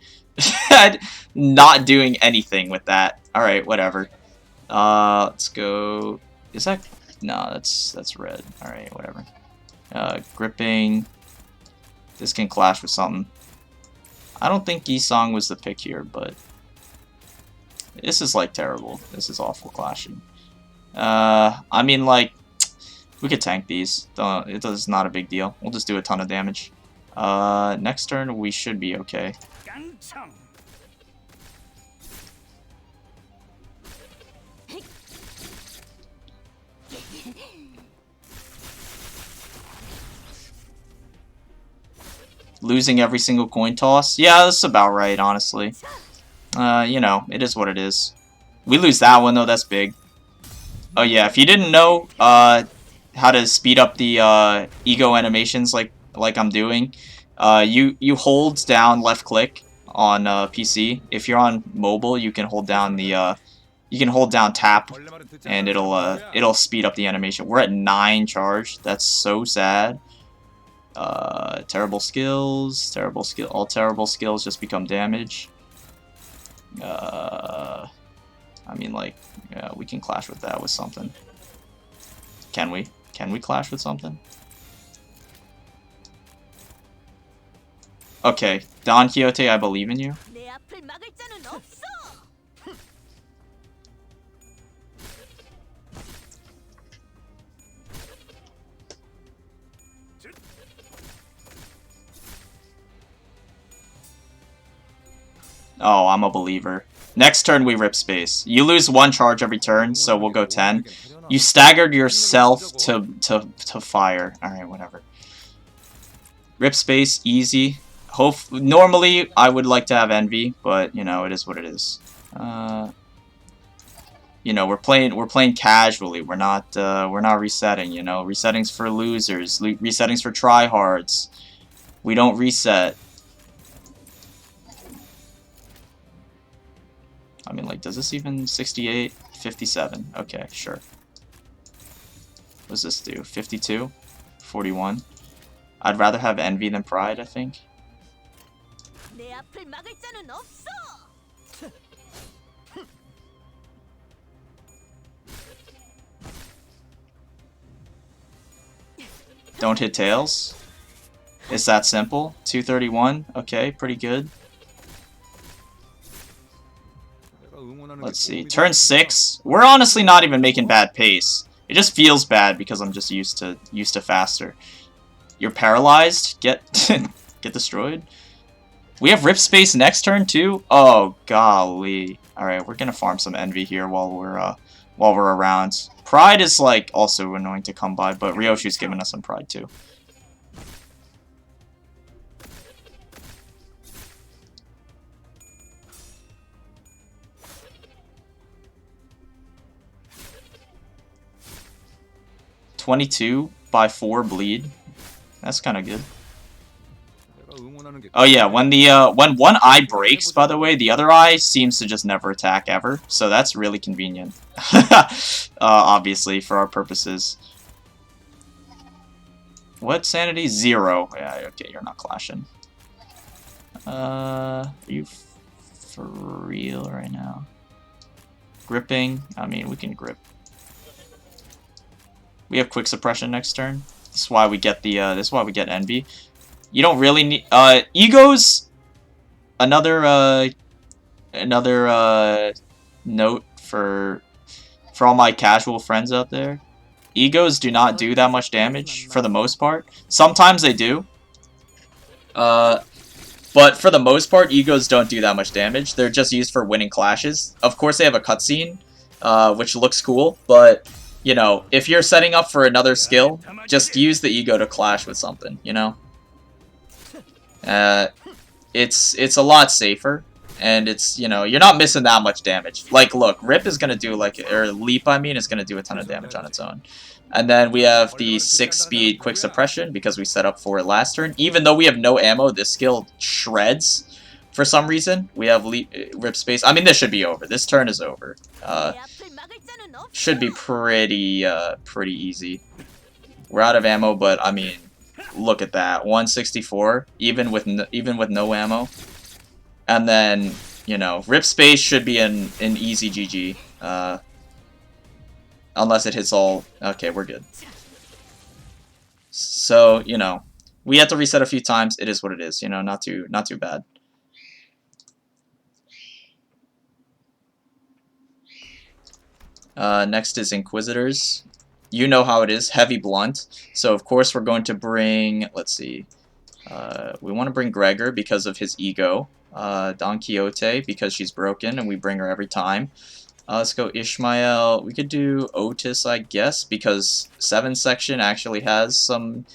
Not doing anything with that. Alright, whatever. Let's go... Is that... No, that's red. Alright, whatever. Gripping. This can clash with something. I don't think Yi-Song was the pick here, but... This is, like, terrible. This is awful clashing. I mean, like, we could tank these. It's not a big deal. We'll just do a ton of damage. Next turn, we should be okay. Losing every single coin toss? Yeah, that's about right, honestly. You know, it is what it is. We lose that one, though. That's big. Oh, yeah. If you didn't know how to speed up the ego animations like I'm doing, you hold down left click on PC. If you're on mobile, you can hold down the you can hold down tap, and it'll speed up the animation. We're at 9 charge. That's so sad. Terrible skills. All terrible skills just become damage. I mean, like, yeah, we can clash with that with something. Can we? Can we clash with something? Okay, Don Quixote, I believe in you. Oh, I'm a believer. Next turn, we rip space. You lose 1 charge every turn, so we'll go 10. You staggered yourself to fire. Alright, whatever. Rip space, easy. Normally, I would like to have envy, but, you know, it is what it is. You know, we're playing casually. We're not resetting, you know. Resetting's for losers. Resetting's for tryhards. We don't reset. I mean, like, does this even 68? 57. Okay, sure. What does this do? 52? 41? I'd rather have envy than pride, I think. Don't hit tails. It's that simple. 231. Okay, pretty good. Let's see. Turn 6. We're honestly not even making bad pace. It just feels bad because I'm just used to faster. You're paralyzed. Get get destroyed. We have rip space next turn too. Oh golly. All right, we're gonna farm some envy here while we're around. Pride is like also annoying to come by, but Ryoshi's giving us some pride too. $22 by 4 bleed. That's kind of good. Oh yeah, when one eye breaks, by the way, the other eye seems to just never attack ever. So that's really convenient. Obviously, for our purposes. What sanity? 0. Yeah, okay, you're not clashing. Are you for real right now? Gripping? I mean, we can grip. We have quick suppression next turn. This is why we get the this is why we get envy. You don't really need egos. Another note for all my casual friends out there. Egos do not do that much damage for the most part. Sometimes they do. But for the most part, egos don't do that much damage. They're just used for winning clashes. Of course, they have a cutscene, which looks cool, but you know, if you're setting up for another skill, just use the ego to clash with something, you know? It's a lot safer, and it's, you know, you're not missing that much damage. Like, look, Rip is gonna do, like, or Leap, I mean, is gonna do a ton of damage on its own. And then we have the 6-speed quick suppression, because we set up for it last turn. Even though we have no ammo, this skill shreds for some reason. We have Rip space. I mean, this should be over. This turn is over. Should be pretty easy. We're out of ammo, but I mean, look at that, 164, even with no ammo. And then, you know, rip space should be an easy GG. Unless it hits all. Okay, we're good. So, you know, we had to reset a few times. It is what it is. You know, not too bad. Next is Inquisitors. You know how it is, heavy blunt. So of course we're going to bring, let's see, we want to bring Gregor because of his ego. Don Quixote because she's broken and we bring her every time. Let's go Ishmael. We could do Otis, I guess, because 7 section actually has some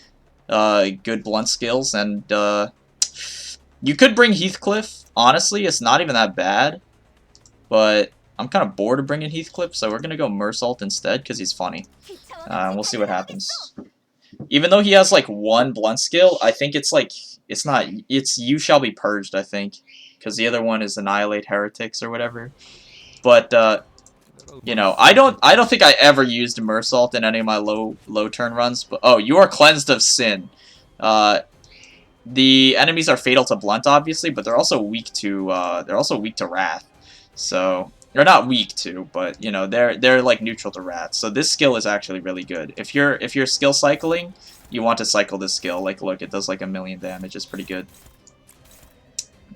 good blunt skills, and you could bring Heathcliff. Honestly, it's not even that bad, but I'm kind of bored of bringing Heathcliff, so we're gonna go Mersault instead because he's funny. We'll see what happens. Even though he has like 1 blunt skill, I think it's like it's You Shall Be Purged, I think, because the other one is Annihilate Heretics or whatever. But you know, I don't think I ever used Mersault in any of my low turn runs. But oh, you are cleansed of sin. The enemies are fatal to blunt, obviously, but they're also weak to wrath. So they're not weak to, but you know, they're like neutral to wrath. So this skill is actually really good. If you're skill cycling, you want to cycle this skill. Like, look, it does like 1,000,000 damage. It's pretty good.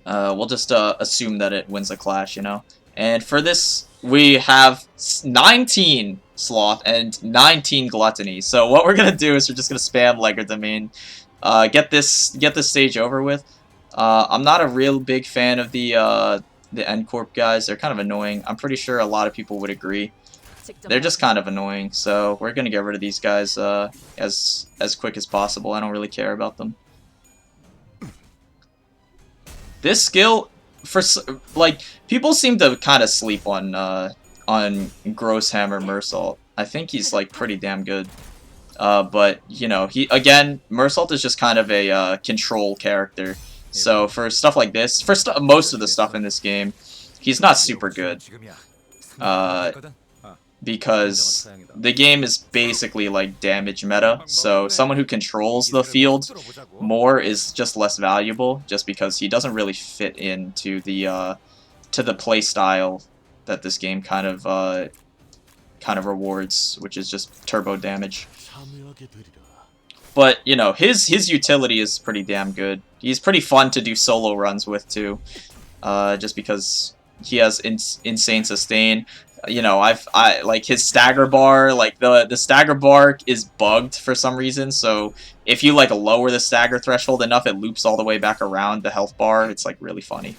We'll just assume that it wins a clash, you know. And for this, we have 19 Sloth and 19 Gluttony. So what we're gonna do is we're just gonna spam Legerdemain, get this stage over with. I'm not a real big fan of the the N-Corp guys. They're kind of annoying. I'm pretty sure a lot of people would agree. They're just kind of annoying, so we're gonna get rid of these guys as quick as possible. I don't really care about them. This skill, for like, people seem to kind of sleep on Grosshammer Mersault. I think he's like pretty damn good. But you know, Mersault is just kind of a control character. So for stuff like this, for most of the stuff in this game, he's not super good. Because the game is basically like damage meta, so someone who controls the field more is just less valuable, just because he doesn't really fit into the to the play style that this game kind of rewards, which is just turbo damage. But you know, his utility is pretty damn good. He's pretty fun to do solo runs with too, just because he has insane sustain. You know, I like his stagger bar. Like the stagger bar is bugged for some reason. So if you like lower the stagger threshold enough, it loops all the way back around the health bar. It's like really funny.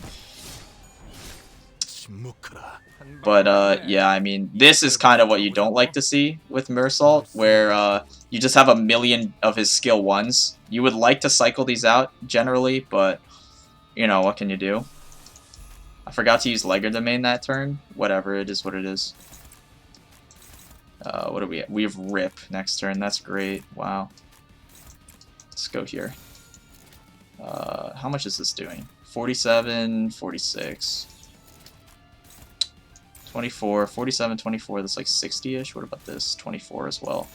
But yeah, I mean, this is kind of what you don't like to see with Mersault, where you just have a million of his skill 1s. You would like to cycle these out generally, but you know, what can you do? I forgot to use Legerdemain that turn. Whatever, it is what it is. What do we have? We have Rip next turn. That's great. Wow. Let's go here. How much is this doing? 47, 46. 24, 47, 24. That's like 60-ish. What about this? 24 as well.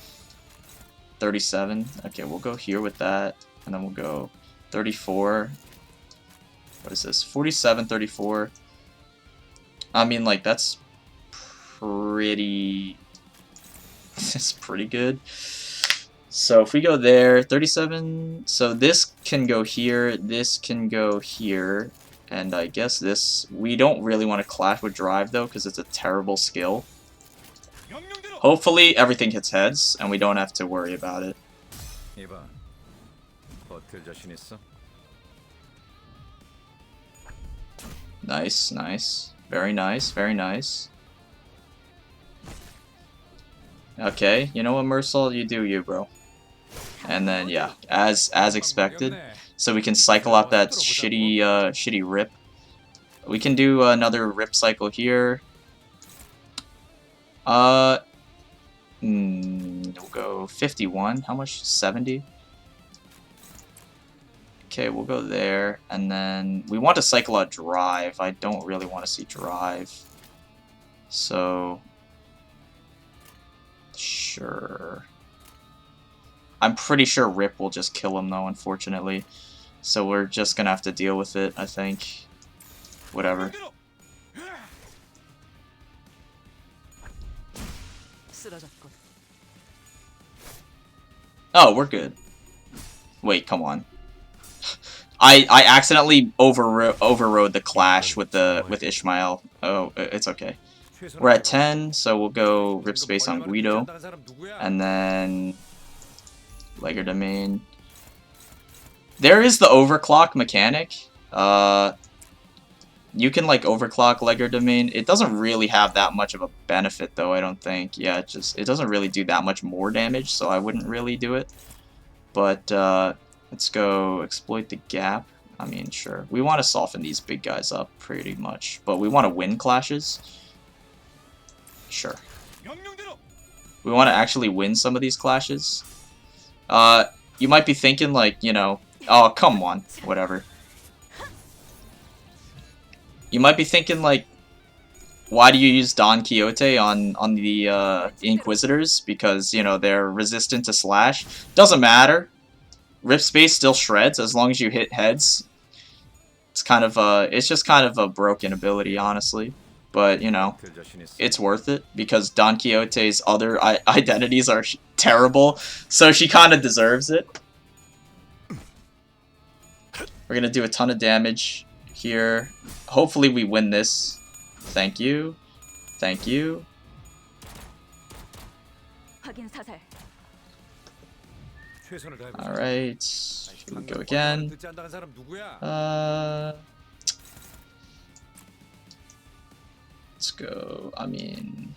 37. Okay, we'll go here with that. And then we'll go 34. What is this? 47, 34. I mean, like, that's pretty... It's pretty good. So if we go there, 37... So this can go here, this can go here. And I guess this... We don't really want to clash with Drive, though, because it's a terrible skill. Hopefully everything hits heads, and we don't have to worry about it. Nice, nice. Very nice, very nice. Okay, you know what, Mersault? You do you, bro. And then, yeah, as expected. So we can cycle out that shitty Rip. We can do another Rip cycle here. We'll go 51. How much? 70? Okay, we'll go there, and then we want to cycle out Drive. I don't really want to see Drive. So, sure. I'm pretty sure Rip will just kill him, though, unfortunately. So we're just gonna have to deal with it, I think. Whatever. Oh, we're good. Wait, come on. I accidentally overrode the clash with Ishmael. Oh, it's okay. We're at 10, so we'll go Rip Space on Guido, and then Legerdemain. There is the overclock mechanic. You can like overclock Legerdemain. It doesn't really have that much of a benefit, though. I don't think. Yeah, it doesn't really do that much more damage, so I wouldn't really do it. But let's go exploit the gap. I mean, sure. We want to soften these big guys up pretty much, but we want to win clashes. Sure. We want to actually win some of these clashes. You might be thinking, like, you know, oh, come on, whatever. You might be thinking, like, why do you use Don Quixote on the Inquisitors? Because, you know, they're resistant to slash. Doesn't matter. Rip Space still shreds as long as you hit heads. It's kind of it's just kind of a broken ability, honestly. But, you know, it's worth it because Don Quixote's other identities are terrible, so she kind of deserves it. We're going to do a ton of damage here. Hopefully we win this. Thank you. Thank you. Alright. Here we go again. Let's go. I mean,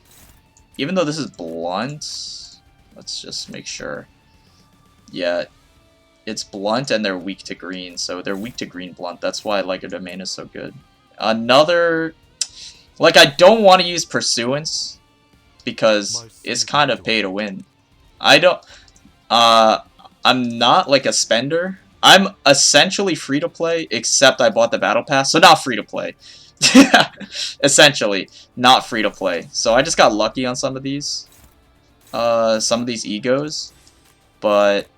even though this is blunt, let's just make sure. Yeah, it's blunt and they're weak to green, so they're weak to green blunt. That's why Lego Domain is so good. Another, like, I don't want to use Pursuance because it's kind of pay to win. I don't, I'm not like a spender. I'm essentially free to play, except I bought the battle pass, so not free to play. Essentially, not free to play. So I just got lucky on some of these egos, but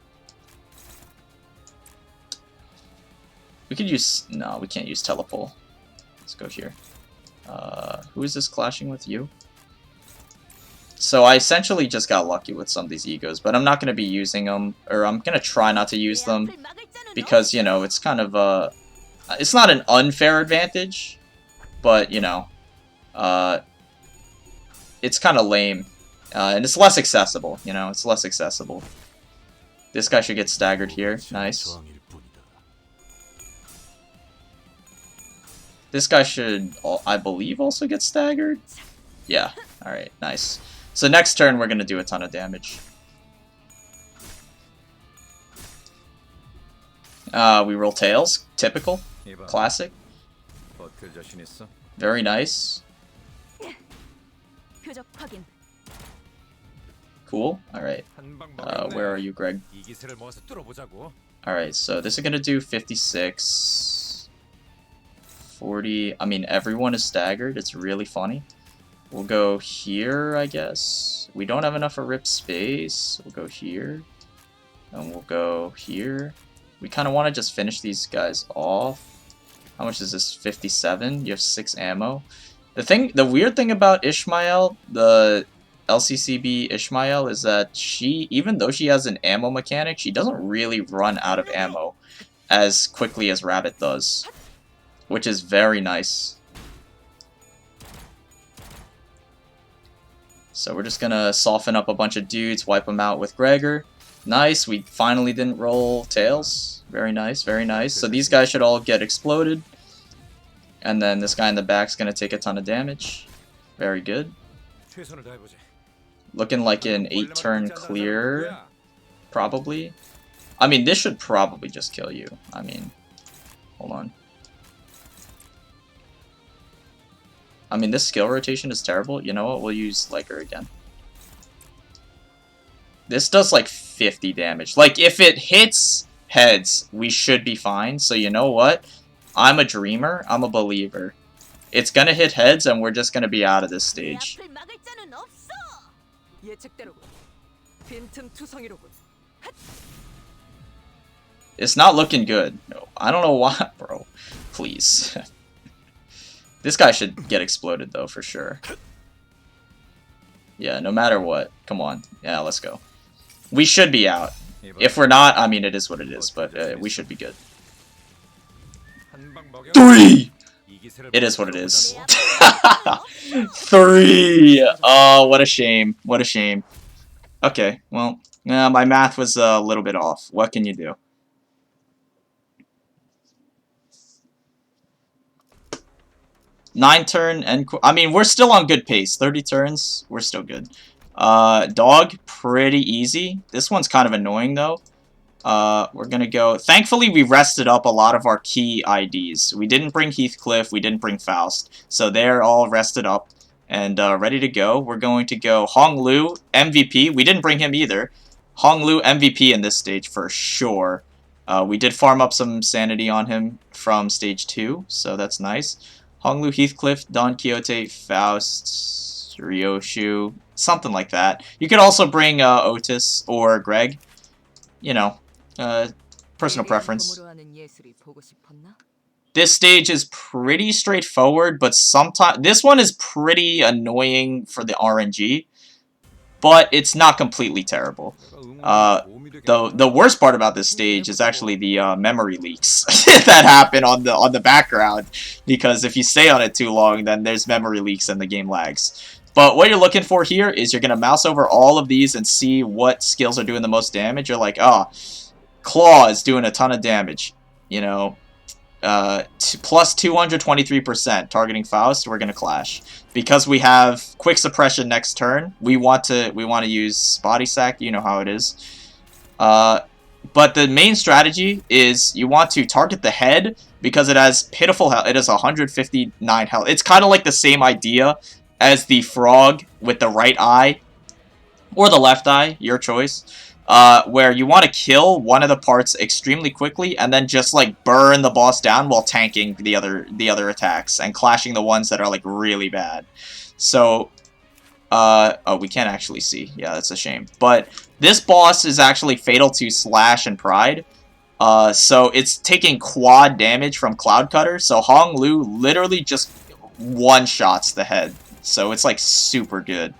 we could use, no, we can't use telepole. Let's go here. Who is this clashing with? You? So I essentially just got lucky with some of these egos, but I'm not going to be using them, or I'm going to try not to use them, because, you know, it's kind of it's not an unfair advantage, but, you know, it's kind of lame, and it's less accessible, you know, it's less accessible. This guy should get staggered here, nice. This guy should, I believe, also get staggered. Yeah, alright, nice. So next turn, we're going to do a ton of damage. We roll tails. Typical. Classic. Very nice. Cool. Alright. Where are you, Greg? Alright, so this is going to do 56. 40. I mean, everyone is staggered. It's really funny. We'll go here, I guess. We don't have enough for rip space. We'll go here. And we'll go here. We kind of want to just finish these guys off. How much is this? 57? You have 6 ammo. The weird thing about Ishmael, the LCCB Ishmael, is that she, even though she has an ammo mechanic, she doesn't really run out of ammo as quickly as Rabbit does. Which is very nice. So we're just gonna soften up a bunch of dudes, wipe them out with Gregor. Nice, we finally didn't roll tails. Very nice, very nice. So these guys should all get exploded. And then this guy in the back's gonna take a ton of damage. Very good. Looking like an 8-turn clear, probably. I mean, this should probably just kill you. I mean, hold on. I mean, this skill rotation is terrible. You know what? We'll use Liker again. This does like 50 damage. Like, if it hits heads, we should be fine. So you know what? I'm a dreamer. I'm a believer. It's gonna hit heads, and we're just gonna be out of this stage. It's not looking good. No, I don't know why, bro. Please. This guy should get exploded, though, for sure. Yeah, no matter what. Come on. Yeah, let's go. We should be out. If we're not, I mean, it is what it is, but we should be good. 3! It is what it is. 3! Oh, what a shame. What a shame. Okay, well, my math was a little bit off. What can you do? Nine turn and I mean, we're still on good pace. 30 turns, we're still good. Dog, pretty easy. This one's kind of annoying though. We're gonna go. Thankfully, we rested up a lot of our key IDs. We didn't bring Heathcliff, we didn't bring Faust, so they're all rested up and ready to go. We're going to go Honglu MVP. We didn't bring him either. Honglu MVP in this stage for sure. We did farm up some sanity on him from stage 2, so that's nice. Honglu, Heathcliff, Don Quixote, Faust, Ryoshu, something like that. You could also bring Otis or Greg. You know, personal preference. This stage is pretty straightforward, but sometimes this one is pretty annoying for the RNG, but it's not completely terrible. The worst part about this stage is actually the memory leaks that happen on the background, because if you stay on it too long, then there's memory leaks and the game lags. But what you're looking for here is you're gonna mouse over all of these and see what skills are doing the most damage. You're like, oh, Claw is doing a ton of damage. You know, plus 223% targeting Faust, we're gonna clash. Because we have quick suppression next turn, we want to use body sack, you know how it is. But the main strategy is you want to target the head because it has pitiful health. It has 159 health. It's kind of like the same idea as the frog with the right eye or the left eye, your choice. Where you want to kill one of the parts extremely quickly and then just like burn the boss down while tanking the other attacks and clashing the ones that are like really bad. So, oh, we can't actually see. Yeah, that's a shame. But this boss is actually fatal to Slash and Pride. So it's taking quad damage from Cloud Cutter. So Hong Lu literally just one-shots the head. So it's like super good.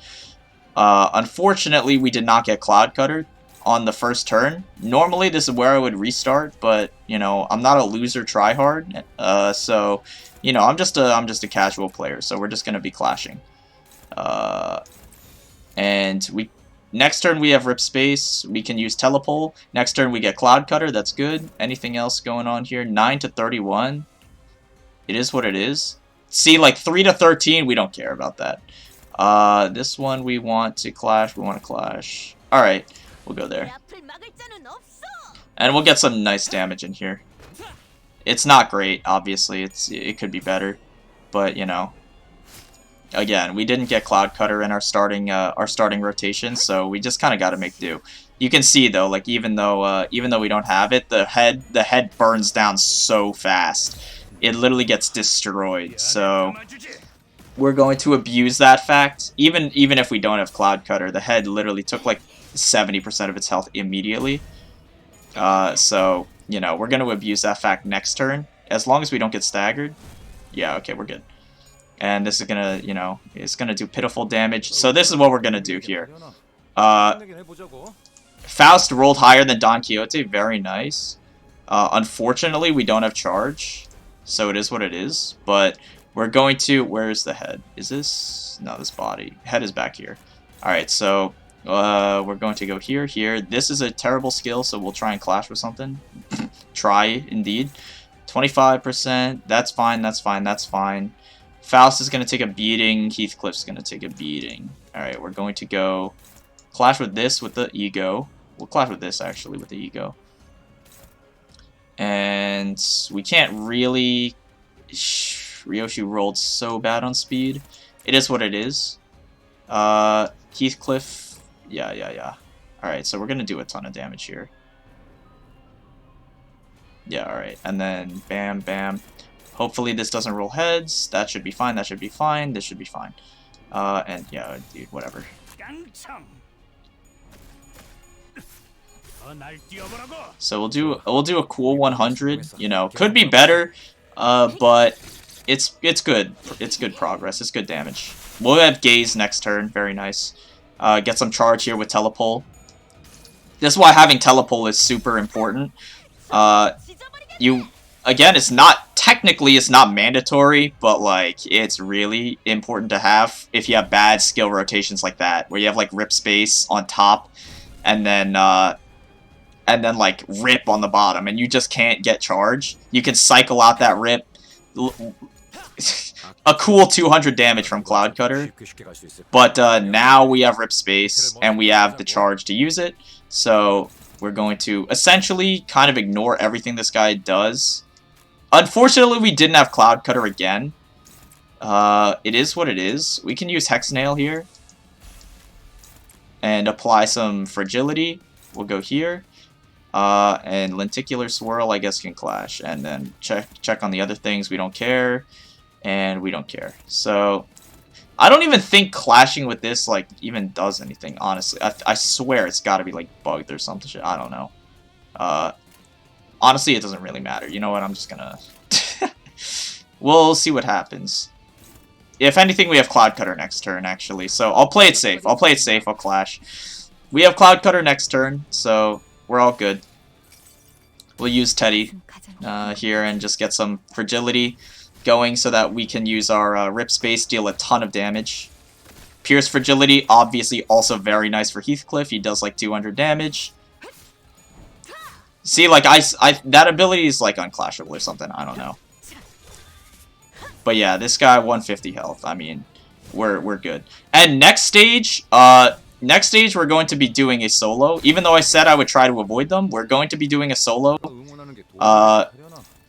Unfortunately, we did not get Cloud Cutter on the first turn. Normally, this is where I would restart, but you know, I'm not a loser tryhard. So you know, I'm just a casual player. So we're just gonna be clashing. And next turn we have Rip Space. We can use Telepole. Next turn we get Cloud Cutter. That's good. Anything else going on here? 9 to 31. It is what it is. See, like 3 to 13, we don't care about that. This one we want to clash. We want to clash. All right, we'll go there. And we'll get some nice damage in here. It's not great, obviously. It could be better, but you know. Again, we didn't get Cloud Cutter in our starting rotation, so we just kind of got to make do. You can see though, like even though we don't have it, the head burns down so fast. It literally gets destroyed. So we're going to abuse that fact. Even if we don't have Cloud Cutter, the head literally took like 70% of its health immediately. So you know, we're going to abuse that fact next turn, as long as we don't get staggered. Yeah, okay, we're good. And this is gonna, you know, it's gonna do pitiful damage. So this is what we're gonna do here. Faust rolled higher than Don Quixote. Very nice. Unfortunately, we don't have charge, so it is what it is. But we're going to. Where's the head? Is this? No, this body. Head is back here. All right, so we're going to go here, here. This is a terrible skill, so we'll try and clash with something. Try indeed. 25%. That's fine. That's fine. That's fine. Faust is going to take a beating. Heathcliff's going to take a beating. Alright, we're going to go clash with this with the ego. We'll clash with this, actually, with the ego. And we can't really... Ryoshi rolled so bad on speed. It is what it is. Heathcliff... Yeah. Alright, so we're going to do a ton of damage here. Yeah, alright. And then bam, bam. Hopefully this doesn't roll heads. That should be fine. That should be fine. This should be fine. And yeah, dude, whatever. So we'll do a cool 100. You know, could be better, but it's good. It's good progress. It's good damage. We'll have Gaze next turn. Very nice. Get some charge here with Telepole. This is why having Telepole is super important. Again, it's not technically it's not mandatory, but like it's really important to have if you have bad skill rotations like that, where you have like Rip Space on top and then like Rip on the bottom, and you just can't get charge. You can cycle out that Rip. A cool 200 damage from Cloud Cutter, but now we have Rip Space and we have the charge to use it, so we're going to essentially kind of ignore everything this guy does. Unfortunately, we didn't have Cloud Cutter again. It is what it is. We can use Hex Nail here and apply some fragility. We'll go here. And Lenticular Swirl, I guess, can clash. And then check on the other things. We don't care. And we don't care. So, I don't even think clashing with this, like, even does anything, honestly. I swear it's gotta be, like, bugged or something. I don't know. Honestly, it doesn't really matter. You know what? I'm just gonna... We'll see what happens. If anything, we have Cloud Cutter next turn, actually. So, I'll play it safe. I'll clash. We have Cloud Cutter next turn, so we're all good. We'll use Teddy here and just get some fragility going so that we can use our Rip Space, deal a ton of damage. Pierce Fragility, obviously also very nice for Heathcliff. He does like 200 damage. See, like, that ability is, like, unclashable or something. I don't know. But yeah, this guy, 150 health. I mean, we're good. And next stage, we're going to be doing a solo. Even though I said I would try to avoid them, we're going to be doing a solo.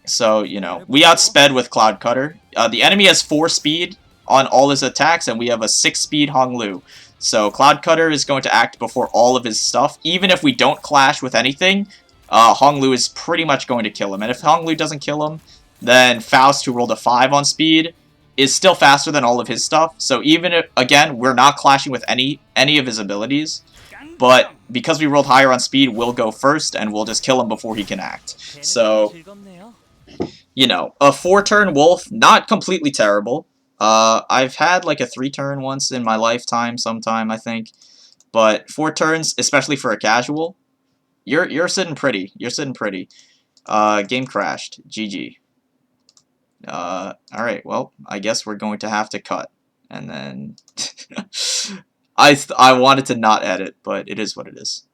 So, you know, we outsped with Cloud Cutter. The enemy has 4 speed on all his attacks, and we have a 6 speed Hong Lu. So, Cloud Cutter is going to act before all of his stuff. Even if we don't clash with anything, Hong Lu is pretty much going to kill him. And if Hong Lu doesn't kill him, then Faust, who rolled a 5 on speed, is still faster than all of his stuff. So even if, again, we're not clashing with any of his abilities, but because we rolled higher on speed, we'll go first, and we'll just kill him before he can act. So, you know, a 4-turn Wolf, not completely terrible. I've had like a 3-turn once in my lifetime, sometime, I think. But 4 turns, especially for a casual, you're sitting pretty. You're sitting pretty. Game crashed. GG. Alright, well, I guess we're going to have to cut. And then... I wanted to not edit, but it is what it is.